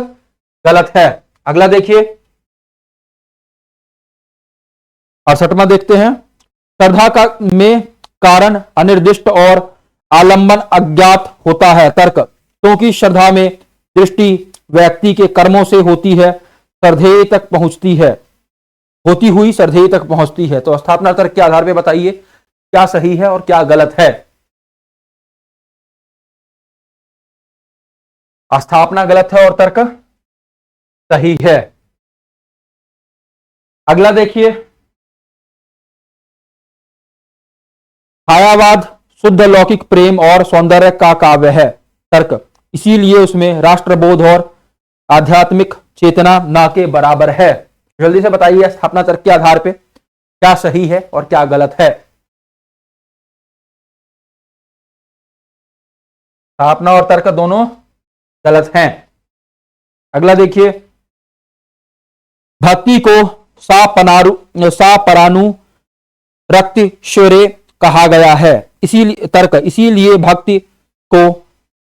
गलत है। अगला देखिए 68वां देखते हैं, श्रद्धा का में कारण अनिर्दिष्ट और आलंबन अज्ञात होता है। तर्क क्योंकि श्रद्धा में दृष्टि व्यक्ति के कर्मों से होती है, श्रद्धेय तक पहुंचती है, होती हुई श्रद्धेय तक पहुंचती है। तो स्थापना तर्क के आधार पर बताइए क्या सही है और क्या गलत है। स्थापना गलत है और तर्क सही है। अगला देखिए, छायावाद शुद्ध लौकिक प्रेम और सौंदर्य का काव्य है। तर्क, इसीलिए उसमें राष्ट्रबोध और आध्यात्मिक चेतना ना के बराबर है। जल्दी से बताइए, स्थापना तर्क के आधार पे क्या सही है और क्या गलत है। स्थापना और तर्क दोनों गलत हैं। अगला देखिए, भक्ति को सापरानु रक्तिश्वरे कहा गया है। इसीलिए तर्क, इसीलिए भक्ति को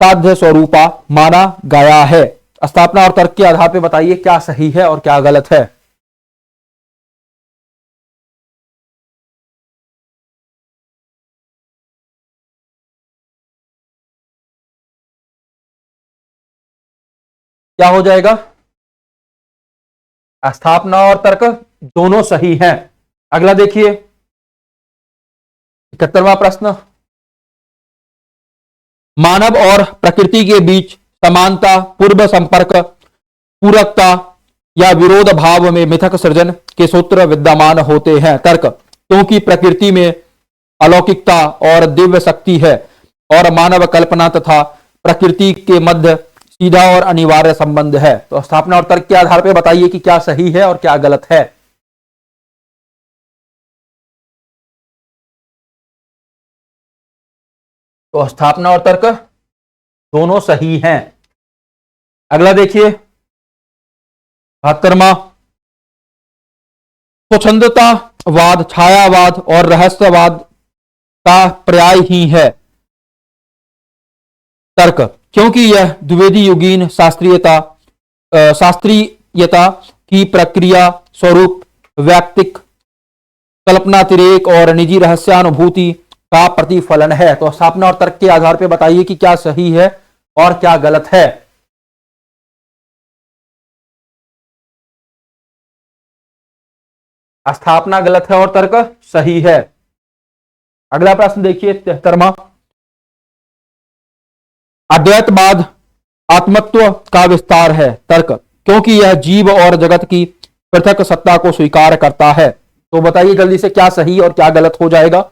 साध्य स्वरूपा माना गया है। स्थापना और तर्क के आधार पर बताइए क्या सही है और क्या गलत है। क्या हो जाएगा? स्थापना और तर्क दोनों सही हैं। अगला देखिए, 71वां प्रश्न, मानव और प्रकृति के बीच समानता, पूर्व संपर्क, पूरकता या विरोध भाव में मिथक सृजन के सूत्र विद्यमान होते हैं। तर्क, क्योंकि प्रकृति में अलौकिकता और दिव्य शक्ति है और मानव कल्पना तथा प्रकृति के मध्य सीधा और अनिवार्य संबंध है। तो स्थापना और तर्क के आधार पर बताइए कि क्या सही है और क्या गलत है। तो स्थापना और तर्क दोनों सही हैं। अगला देखिए, 72वां, स्वच्छंदतावाद छायावाद और रहस्यवाद का पर्याय ही है। तर्क, क्योंकि यह द्विवेदी युगीन शास्त्रीयता की प्रक्रिया स्वरूप वैयक्तिक कल्पनातिरेक और निजी रहस्यानुभूति का प्रतिफलन है। तो स्थापना और तर्क के आधार पर बताइए कि क्या सही है और क्या गलत है। स्थापना गलत है और तर्क सही है। अगला प्रश्न देखिए, 73वां, अद्वैतवाद आत्मत्व का विस्तार है। तर्क, क्योंकि यह जीव और जगत की पृथक सत्ता को स्वीकार करता है। तो बताइए जल्दी से क्या सही और क्या गलत हो जाएगा।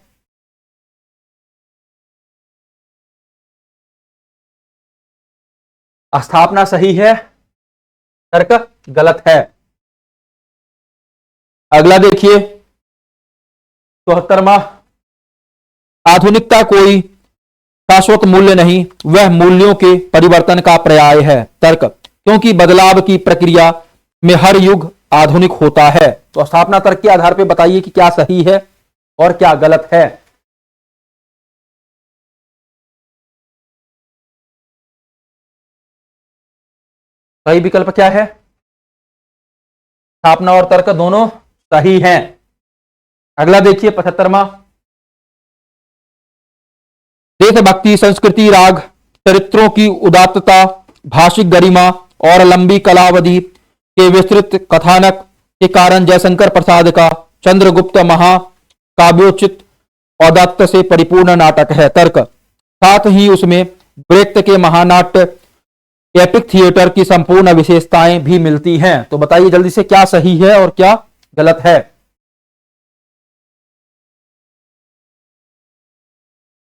स्थापना सही है, तर्क गलत है। अगला देखिए, 74वां, आधुनिकता कोई शाश्वत मूल्य नहीं, वह मूल्यों के परिवर्तन का पर्याय है। तर्क, क्योंकि बदलाव की प्रक्रिया में हर युग आधुनिक होता है। तो स्थापना तर्क के आधार पर बताइए कि क्या सही है और क्या गलत है। सही विकल्प क्या है? स्थापना और तर्क दोनों सही हैं। अगला देखिए, 75वां, देशभक्ति संस्कृति राग चरित्रों की उदात्तता भाषिक गरिमा और लंबी कलावधि के विस्तृत कथानक के कारण जयशंकर प्रसाद का चंद्रगुप्त महाकाव्योचित औदात्त से परिपूर्ण नाटक है। तर्क, साथ ही उसमें ब्रेख्त के महानाट्य एपिक थिएटर की संपूर्ण विशेषताएं भी मिलती हैं। तो बताइए जल्दी से क्या सही है और क्या गलत है।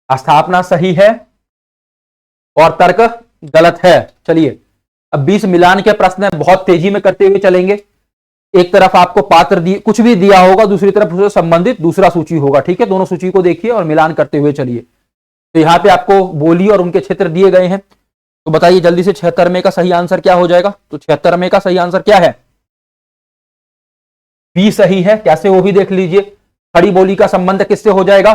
स्थापना सही है और तर्क गलत है। चलिए, अब 20 मिलान के प्रश्न बहुत तेजी में करते हुए चलेंगे। एक तरफ आपको पात्र दिए कुछ भी दिया होगा, दूसरी तरफ उससे संबंधित दूसरा सूची होगा। ठीक है, दोनों सूची को देखिए और मिलान करते हुए चलिए। तो यहां पे आपको बोली और उनके क्षेत्र दिए गए हैं। तो बताइए जल्दी से 76 में का सही आंसर क्या हो जाएगा। तो 76 में का सही आंसर क्या है? बी सही है। कैसे, वो भी देख लीजिए। खड़ी बोली का संबंध किससे हो जाएगा?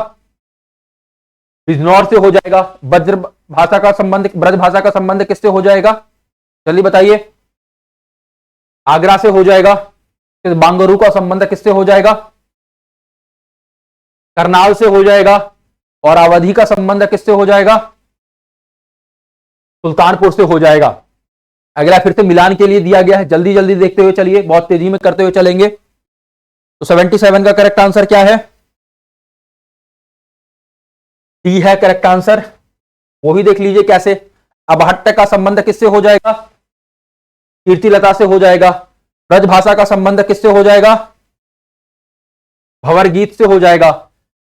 बिजनौर से हो जाएगा। ब्रज भाषा का संबंध किससे हो जाएगा? जल्दी बताइए। आगरा से हो जाएगा। बांगरू का संबंध किससे हो जाएगा? करनाल से हो जाएगा। और अवधि का संबंध किससे हो जाएगा? सुल्तानपुर से हो जाएगा। अगला फिर से मिलान के लिए दिया गया है, जल्दी जल्दी देखते हुए चलिए, बहुत तेजी में करते हुए चलेंगे। तो 77 का करेक्ट आंसर क्या है? डी है करेक्ट आंसर। वो भी देख लीजिए कैसे। अब हट्ट का संबंध किससे हो जाएगा? कीर्तिलता से हो जाएगा। ब्रजभाषा का संबंध किससे हो जाएगा? भंवर गीत से हो जाएगा।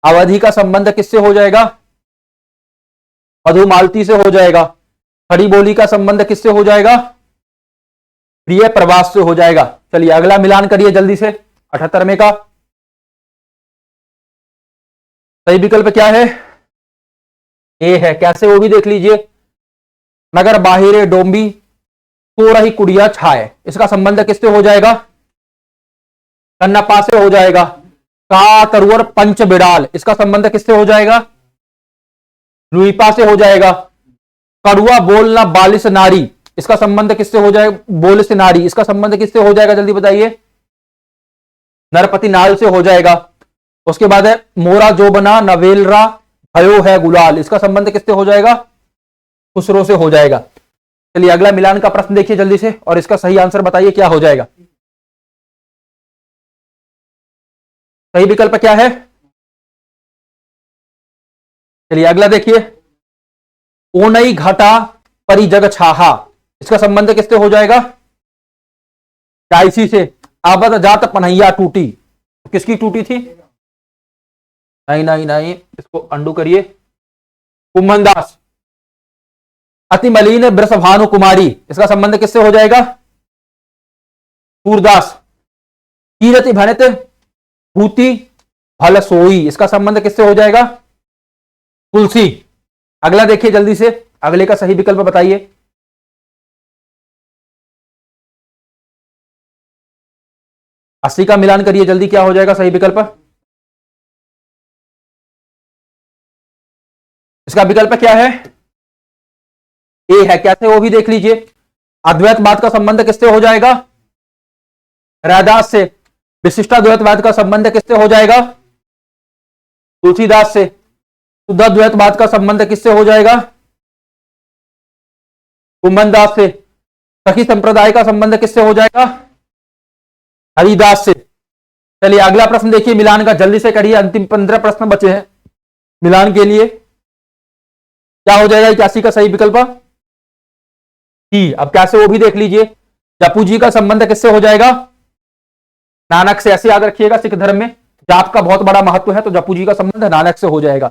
अवधि का संबंध किससे हो जाएगा? मधुमालती से हो जाएगा। खड़ी बोली का संबंध किससे हो जाएगा? प्रिय प्रवास से हो जाएगा। चलिए अगला मिलान करिए जल्दी से 78वें का। सही विकल्प क्या है? ए है। कैसे? वो भी देख लीजिए। नगर बाहिरे डोंबी सो रही कुड़िया छाए, इसका संबंध किससे हो जाएगा? कन्नपा से हो जाएगा। का तरुवर पंच बिड़ाल, इसका संबंध किससे हो जाएगा? लुईपा से हो जाएगा। कड़ुआ बोलना बालिश नारी, इसका संबंध किससे हो जाएगा? बोलिस नारी, इसका संबंध किससे हो जाएगा? जल्दी बताइए। नरपति नाल से हो जाएगा। उसके बाद है मोरा जो बना नवेलरा भयो है गुलाल, इसका संबंध किससे हो जाएगा? खुसरो से हो जाएगा। चलिए अगला मिलान का प्रश्न देखिए जल्दी से और इसका सही आंसर बताइए क्या हो जाएगा। सही विकल्प क्या है? चलिए अगला देखिए। ओनई घटा परि जग छाहा, इसका संबंध किससे हो जाएगा? डायसी से। आबद जात पनैया टूटी, किसकी टूटी थी? नहीं नहीं नहीं, इसको अंडू करिए। कुम्भनदास। अति मलिन वृषभानु कुमारी, इसका संबंध किससे हो जाएगा? सूरदास। कीरति भनित भूति भल सोई, इसका संबंध किससे हो जाएगा? तुलसी। अगला देखिए जल्दी से, अगले का सही विकल्प बताइए। अस्सी का मिलान करिए जल्दी, क्या हो जाएगा सही विकल्प? इसका विकल्प क्या है? ए है। कैसे? वो भी देख लीजिए। अद्वैतवाद का संबंध किससे हो जाएगा? रैदास से। विशिष्टाद्वैतवाद का संबंध किससे हो जाएगा? तुलसीदास से। शुद्धाद्वैतवाद का संबंध किससे हो जाएगा? कुम्भनदास से। सखी संप्रदाय का संबंध किससे हो जाएगा? हरिदास से। चलिए अगला प्रश्न देखिए मिलान का, जल्दी से करिए। अंतिम 15 प्रश्न बचे हैं मिलान के लिए। क्या हो जाएगा 81 का सही विकल्प? अब कैसे? वो भी देख लीजिए। जपू जी का संबंध किससे हो जाएगा? नानक से। ऐसे याद रखिएगा, सिख धर्म में जाप का बहुत बड़ा महत्व है, तो जपू जी का संबंध नानक से हो जाएगा।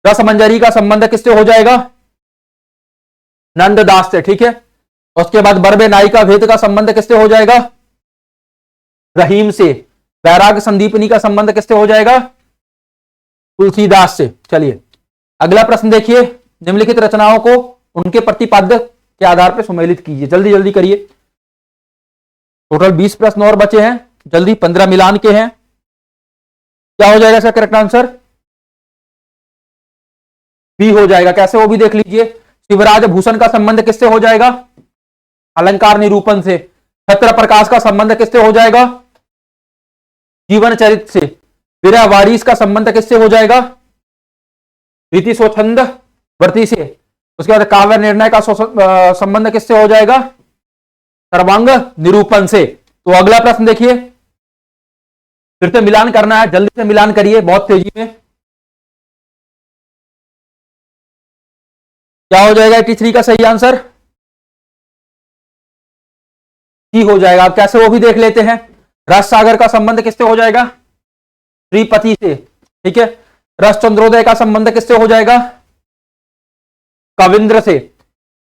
रसमंजरी का संबंध किससे हो जाएगा? नंददास से। ठीक है। उसके बाद बरबे नाई का भेद का संबंध किससे हो जाएगा? रहीम से। वैराग संदीपनी का संबंध किससे हो जाएगा? तुलसीदास से। चलिए अगला प्रश्न देखिए। निम्नलिखित रचनाओं को उनके प्रतिपाद्य के आधार पर सुमेलित कीजिए। जल्दी जल्दी करिए। टोटल 20 प्रश्न और बचे हैं, जल्दी। 15 मिलान के हैं। क्या हो जाएगा इसका करेक्ट आंसर? बी हो जाएगा। कैसे? वो भी देख लीजिए। शिवराज भूषण का संबंध किससे हो जाएगा? अलंकार निरूपण से। छत्र प्रकाश का संबंध किससे हो जाएगा? जीवन चरित्र से। विरह वारिस का संबंध किससे हो जाएगा? रीति स्वच्छंद वर्ती से। उसके बाद काव्य निर्णय का संबंध किससे हो जाएगा? सर्वांग निरूपण से। तो अगला प्रश्न देखिए, फिर से मिलान करना है, जल्दी से मिलान करिए बहुत तेजी में। क्या हो जाएगा 83 का सही आंसर? सी हो जाएगा। अब कैसे? वो भी देख लेते हैं। रस सागर का संबंध किससे हो जाएगा? श्रीपति से। ठीक है। रस चंद्रोदय का संबंध किससे हो जाएगा? कविंद्र से।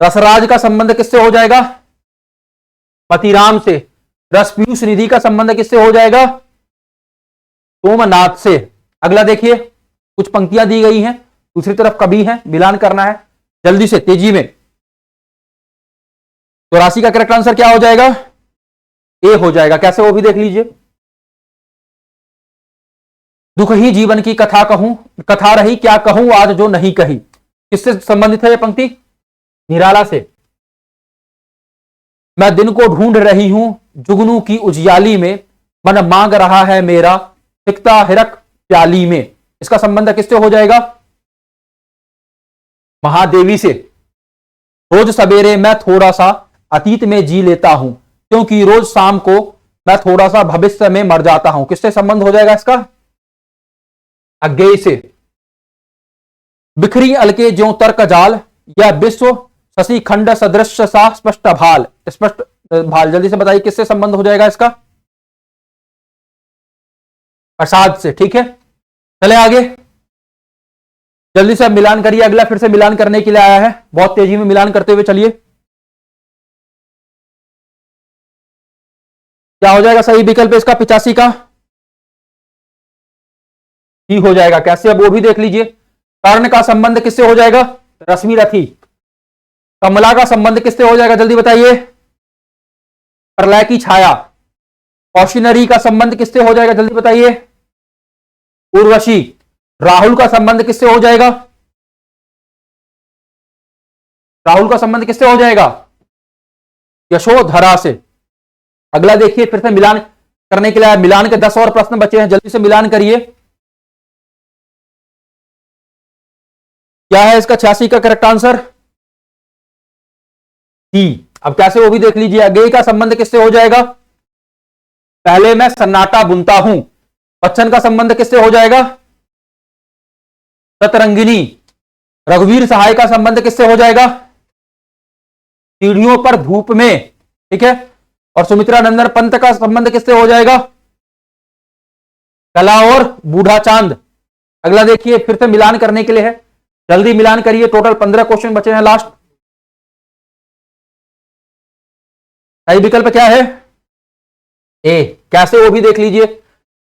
रसराज का संबंध किससे हो जाएगा? मतीराम से। रस पीयूष निधि का संबंध किससे हो जाएगा? सोमनाथ से। अगला देखिए, कुछ पंक्तियां दी गई हैं, दूसरी तरफ कवि है, मिलान करना है जल्दी से तेजी में। 84 का करेक्ट आंसर क्या हो जाएगा? ए हो जाएगा। कैसे? वो भी देख लीजिए। दुख ही जीवन की कथा कहूं, कथा रही क्या कहूं आज जो नहीं कही, किससे संबंधित है यह पंक्ति? निराला से। मैं दिन को ढूंढ रही हूं जुगनू की उजियाली में, मन मांग रहा है मेरा सिकता हिरक प्याली में, इसका संबंध किससे हो जाएगा? महादेवी से। रोज सवेरे मैं थोड़ा सा अतीत में जी लेता हूं, क्योंकि रोज शाम को मैं थोड़ा सा भविष्य में मर जाता हूं, किससे संबंध हो जाएगा इसका? अज्ञेय से। बिखरी अलके ज्यों तर्क जाल, या विश्व शशि खंड सदृश सा स्पष्ट भाल। स्पष्ट भाल, जल्दी से बताइए किससे संबंध हो जाएगा इसका? प्रसाद से, ठीक है। चले आगे, जल्दी से अब मिलान करिए। अगला फिर से मिलान करने के लिए आया है, बहुत तेजी में मिलान करते हुए चलिए। क्या हो जाएगा सही विकल्प इसका 85 का? ही हो जाएगा। कैसे, अब वो भी देख लीजिए। कर्ण का संबंध किससे हो जाएगा? रश्मि रथी। कमला का संबंध किससे हो जाएगा? जल्दी बताइए। प्रलय की छाया। कौशिनरी का संबंध किससे हो जाएगा? जल्दी बताइए। उर्वशी। राहुल का संबंध किससे हो जाएगा? राहुल का संबंध किससे हो जाएगा? यशोधरा से। अगला देखिए, फिर से मिलान करने के लिए, मिलान के 10 और प्रश्न बचे हैं, जल्दी से मिलान करिए। क्या है इसका 86 का करेक्ट आंसर? ही। अब कैसे, वो भी देख लीजिए। अगेय का संबंध किससे हो जाएगा? पहले मैं सन्नाटा बुनता हूं। बच्चन का संबंध किससे हो जाएगा? सतरंगिनी। रघुवीर सहाय का संबंध किससे हो जाएगा? सीढ़ियों पर धूप में, ठीक है। और सुमित्रा नंदन पंत का संबंध किससे हो जाएगा? कला और बूढ़ा चांद। अगला देखिए, फिर से मिलान करने के लिए है, जल्दी मिलान करिए। टोटल 15 क्वेश्चन बचे हैं लास्ट। सही विकल्प क्या है? ए। कैसे, वो भी देख लीजिए।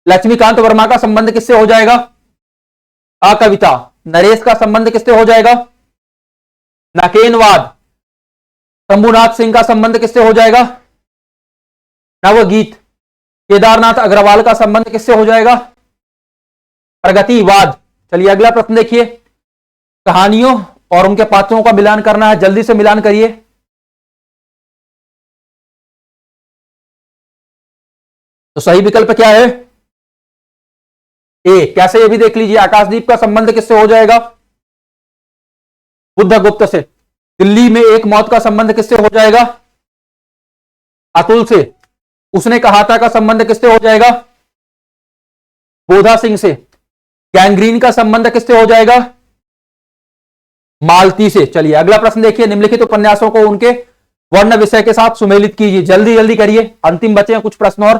लक्ष्मीकांत वर्मा का संबंध किससे हो जाएगा? आ कविता। नरेश का संबंध किससे हो जाएगा? नाकेनवाद। शंभुनाथ सिंह का संबंध किससे हो जाएगा? नवगीत। केदारनाथ अग्रवाल का संबंध किससे हो जाएगा? प्रगतिवाद। चलिए अगला प्रश्न देखिए। कहानियों और उनके पात्रों का मिलान करना है, जल्दी से मिलान करिए। तो सही विकल्प क्या है? ए। कैसे, ये भी देख लीजिए। आकाशदीप का संबंध किससे हो जाएगा? बुद्धगुप्त से। दिल्ली में एक मौत का संबंध किससे हो जाएगा? अतुल से। उसने कहा था का संबंध किससे हो जाएगा? बोधा सिंह से। गैंग्रीन का संबंध किससे हो जाएगा? मालती से। चलिए अगला प्रश्न देखिए। निम्नलिखित उपन्यासों को उनके वर्ण विषय के साथ सुमेलित कीजिए। जल्दी जल्दी करिए, अंतिम बचे हैं कुछ प्रश्न और।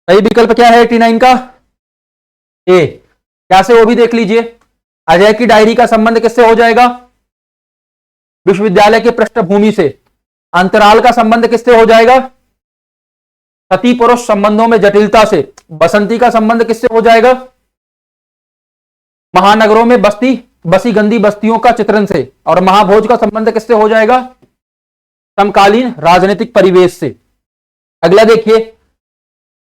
सही विकल्प क्या है 89 का? ए। कैसे, वो भी देख लीजिए। अजय की डायरी का संबंध किससे हो जाएगा? विश्वविद्यालय की पृष्ठभूमि से। अंतराल का संबंध किससे हो जाएगा? सती पुरुष संबंधों में जटिलता से। बसंती का संबंध किससे हो जाएगा? महानगरों में बसी गंदी बस्तियों का चित्रण से। और महाभोज का संबंध किससे हो जाएगा? समकालीन राजनीतिक परिवेश से। अगला देखिए,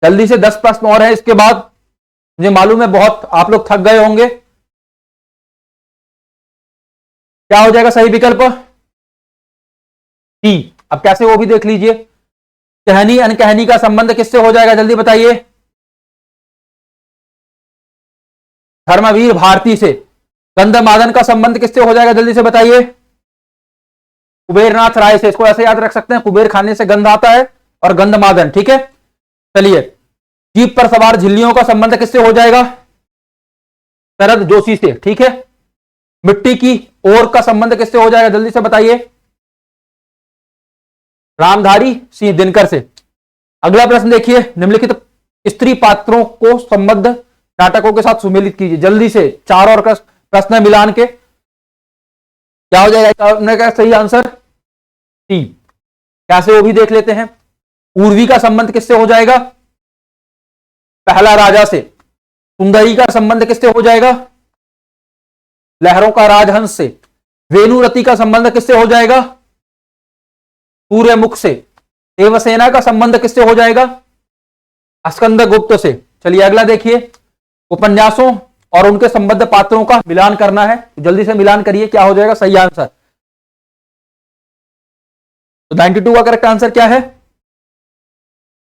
जल्दी से 10 प्रश्न और है, इसके बाद मुझे मालूम है बहुत आप लोग थक गए होंगे। क्या हो जाएगा सही विकल्प? टी। अब कैसे, वो भी देख लीजिए। कहनी अनकहनी का संबंध किससे हो जाएगा? जल्दी बताइए। धर्मवीर भारती से। गंधमादन का संबंध किससे हो जाएगा? जल्दी से बताइए। कुबेरनाथ राय से। इसको ऐसे याद रख सकते हैं, कुबेर खाने से गंध आता है और गंधमादन, ठीक है। चलिए, जीप पर सवार झिल्लियों का संबंध किससे हो जाएगा? शरद जोशी से, ठीक है। मिट्टी की ओर का संबंध किससे हो जाएगा? जल्दी से बताइए। रामधारी सिंह दिनकर से। अगला प्रश्न देखिए। निम्नलिखित स्त्री पात्रों को संबद्ध नाटकों के साथ सुमेलित कीजिए। जल्दी से 4 और प्रश्न मिलान के। क्या हो जाएगा सही आंसर? टी। कैसे, वो भी देख लेते हैं। उर्वी का संबंध किससे हो जाएगा? पहला राजा से। सुंदरी का संबंध किससे हो जाएगा? लहरों का राजहंस से। वेणुरति का संबंध किससे हो जाएगा? सूर्यमुख से। देवसेना का संबंध किससे हो जाएगा? स्कंदगुप्त से। चलिए अगला देखिए। उपन्यासों और उनके संबद्ध पात्रों का मिलान करना है, जल्दी से मिलान करिए। क्या हो जाएगा सही आंसर? तो 92 का करेक्ट आंसर क्या है?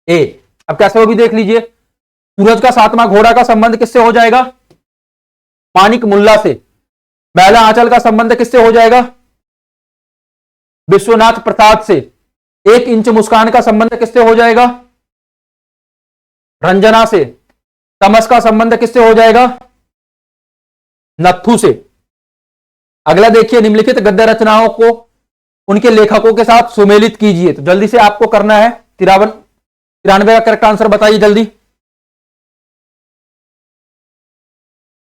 ए। अब कैसे, वो भी देख लीजिए। सूरज का 7वां घोड़ा का संबंध किससे हो जाएगा? मानिक मुल्ला से। मैला आंचल का संबंध किससे हो जाएगा? विश्वनाथ प्रसाद से। 1 इंच मुस्कान का संबंध किससे हो जाएगा? रंजना से। तमस का संबंध किससे हो जाएगा? नत्थु से। अगला देखिए, निम्नलिखित गद्य रचनाओं को उनके लेखकों के साथ सुमेलित कीजिए। तो जल्दी से आपको करना है 93 का करेक्ट आंसर बताइए जल्दी।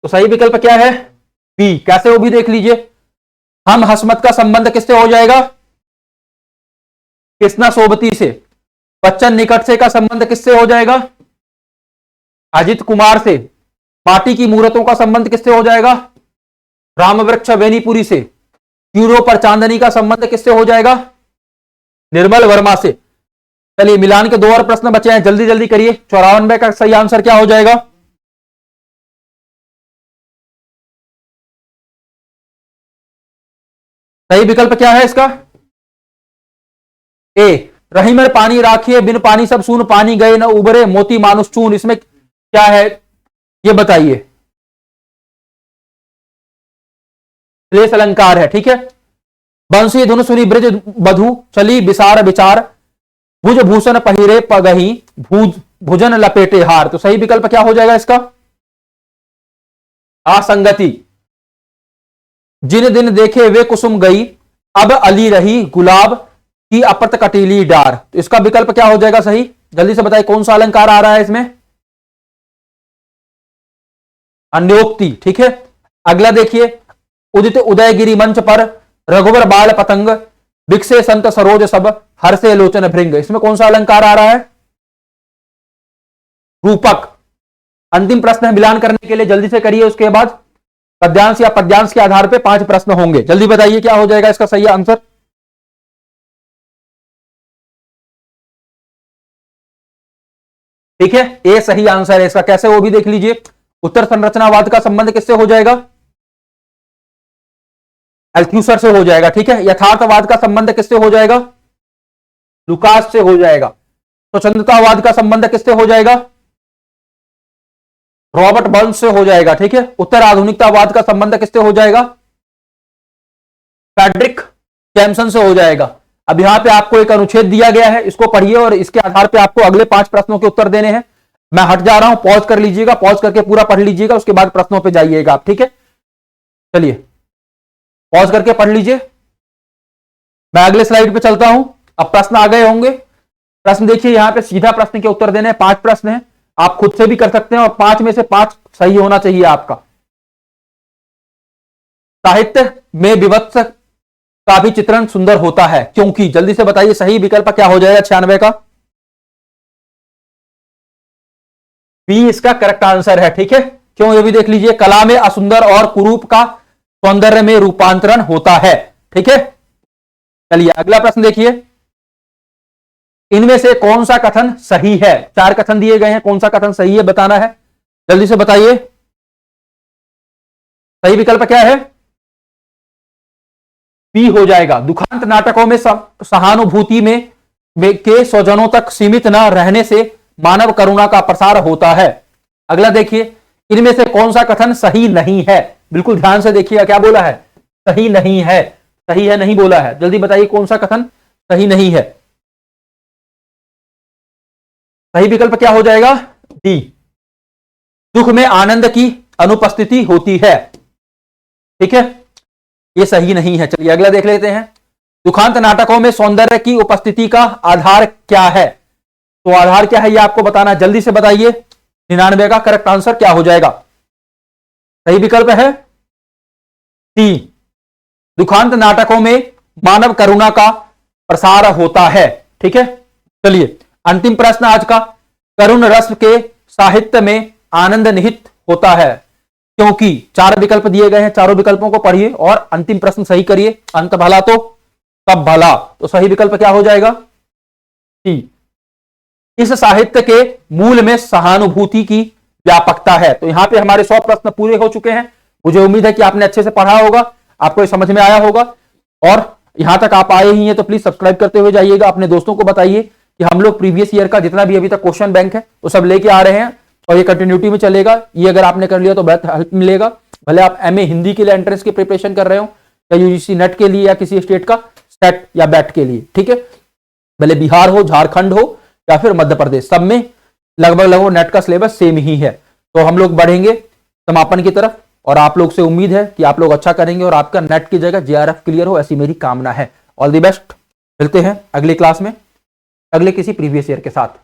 तो सही विकल्प क्या है? बी। कैसे वो भी देख लीजिए। हम हसमत का संबंध किससे हो जाएगा? कृष्णा सोबती से। बच्चन निकट से का संबंध किससे हो जाएगा? अजित कुमार से। माटी की मूर्तों का संबंध किससे हो जाएगा? रामवृक्ष बेनीपुरी से। यूरो पर चांदनी का संबंध किससे हो जाएगा? निर्मल वर्मा से। चलिए मिलान के 2 और प्रश्न बचे हैं, जल्दी जल्दी करिए। 94 का सही आंसर क्या हो जाएगा? सही विकल्प क्या है इसका? ए। रही में पानी राखिए, बिन पानी सब सून, पानी गए न उबरे, मोती मानुष चून। इसमें क्या है ये बताइए। श्लेष अलंकार है, ठीक है। बंसी धुन सुनी ब्रज बधु, चली विसार विचार, भुज भूषण पहिरे पगही, भुजन लपेटे हार। तो सही विकल्प क्या हो जाएगा इसका? असंगति। जिन दिन देखे वे कुसुम गई, अब अली रही गुलाब की अप्रत कटीली डार। तो इसका विकल्प क्या हो जाएगा सही? जल्दी से बताइए कौन सा अलंकार आ रहा है इसमें? अन्योक्ति, ठीक है। अगला देखिए, उदित उदयगिरी मंच पर, रघुवर बाल पतंग, विकसे संत सरोज सब, हर्षे लोचन भृंग। इसमें कौन सा अलंकार आ रहा है? रूपक। अंतिम प्रश्न है मिलान करने के लिए, जल्दी से करिए। उसके बाद पद्यांश या पद्यांश के आधार पे 5 प्रश्न होंगे। जल्दी बताइए क्या हो जाएगा इसका सही आंसर? ठीक है, ए सही आंसर है इसका। कैसे वो भी देख लीजिए। उत्तर संरचनावाद का संबंध किससे हो जाएगा? अल्थ्यूसर से हो जाएगा, ठीक है। यथार्थवाद का संबंध किससे हो जाएगा? लुकास से हो जाएगा। स्वतंत्रतावाद का संबंध किससे हो जाएगा? रॉबर्ट बर्न्स से हो जाएगा, ठीक है। उत्तर आधुनिकतावाद का संबंध किससे हो जाएगा? फ्रेडरिक जैमसन से हो जाएगा। अब यहां पे आपको एक अनुच्छेद दिया गया है, इसको पढ़िए और इसके आधार पे आपको अगले 5 प्रश्नों के उत्तर देने हैं। मैं हट जा रहा हूं, पॉज कर लीजिएगा, पॉज करके पूरा पढ़ लीजिएगा, उसके बाद प्रश्नों पे जाइएगा आप, ठीक है। चलिए पॉज करके पढ़ लीजिए, मैं अगले स्लाइड पे चलता हूं। अब प्रश्न आ गए होंगे। प्रश्न देखिए, यहां पे सीधा प्रश्न के उत्तर देने हैं। 5 प्रश्न हैं, आप खुद से भी कर सकते हैं और 5 में से 5 सही होना चाहिए आपका। साहित्य में विवत्स का भी चित्रण सुंदर होता है क्योंकि, जल्दी से बताइए सही विकल्प क्या हो जाएगा 96 का? बी इसका करेक्ट आंसर है, ठीक है। क्यों ये भी देख लीजिए। कला में असुंदर और कुरूप का सौंदर्य में रूपांतरण होता है, ठीक है। चलिए अगला प्रश्न देखिए, इनमें से कौन सा कथन सही है? 4 कथन दिए गए हैं, कौन सा कथन सही है बताना है, जल्दी से बताइए। सही विकल्प क्या है? बी हो जाएगा। दुखांत नाटकों में सहानुभूति में के स्वजनों तक सीमित न रहने से मानव करुणा का प्रसार होता है। अगला देखिए, इनमें से कौन सा कथन सही नहीं है? बिल्कुल ध्यान से देखिएगा, क्या बोला है? सही नहीं है। सही है नहीं बोला है, जल्दी बताइए कौन सा कथन सही नहीं है। सही विकल्प क्या हो जाएगा? डी। दुख में आनंद की अनुपस्थिति होती है, ठीक है, ये सही नहीं है। चलिए अगला देख लेते हैं। दुखांत नाटकों में सौंदर्य की उपस्थिति का आधार क्या है? तो आधार क्या है ये आपको बताना है, जल्दी से बताइए। 99 का करेक्ट आंसर क्या हो जाएगा? सही विकल्प है सी। दुखांत नाटकों में मानव करुणा का प्रसार होता है, ठीक है। चलिए अंतिम प्रश्न आज का, करुण रस के साहित्य में आनंद निहित होता है क्योंकि 4 विकल्प दिए गए हैं, चारों विकल्पों को पढ़िए और अंतिम प्रश्न सही करिए। अंत भला तो सब भला। तो सही विकल्प क्या हो जाएगा? सी। इस साहित्य के मूल में सहानुभूति की व्यापकता है। तो यहां पे हमारे 100 प्रश्न पूरे हो चुके हैं। मुझे उम्मीद है कि आपने अच्छे से पढ़ा होगा, आपको ये समझ में आया होगा। और यहां तक आप आए ही हैं तो प्लीज सब्सक्राइब करते हुए जाइएगा। अपने दोस्तों को बताइए कि हम लोग प्रीवियस ईयर का जितना भी अभी तक क्वेश्चन बैंक है वो सब लेके आ रहे हैं और ये कंटिन्यूटी में चलेगा। ये अगर आपने कर लिया तो बहुत हेल्प मिलेगा। भले आप एमए हिंदी के लिए एंट्रेंस की प्रिपरेशन कर रहे हो या यूजीसी नेट के लिए या किसी स्टेट का सेट या बैट के लिए, ठीक है। भले बिहार हो, झारखंड हो या फिर मध्य प्रदेश, सब में लगभग नेट का सिलेबस सेम ही है। तो हम लोग बढ़ेंगे समापन की तरफ और आप लोग से उम्मीद है कि आप लोग अच्छा करेंगे और आपका नेट की जगह जेआरएफ क्लियर हो, ऐसी मेरी कामना है। All the best. मिलते हैं अगली क्लास में अगले किसी प्रीवियस ईयर के साथ।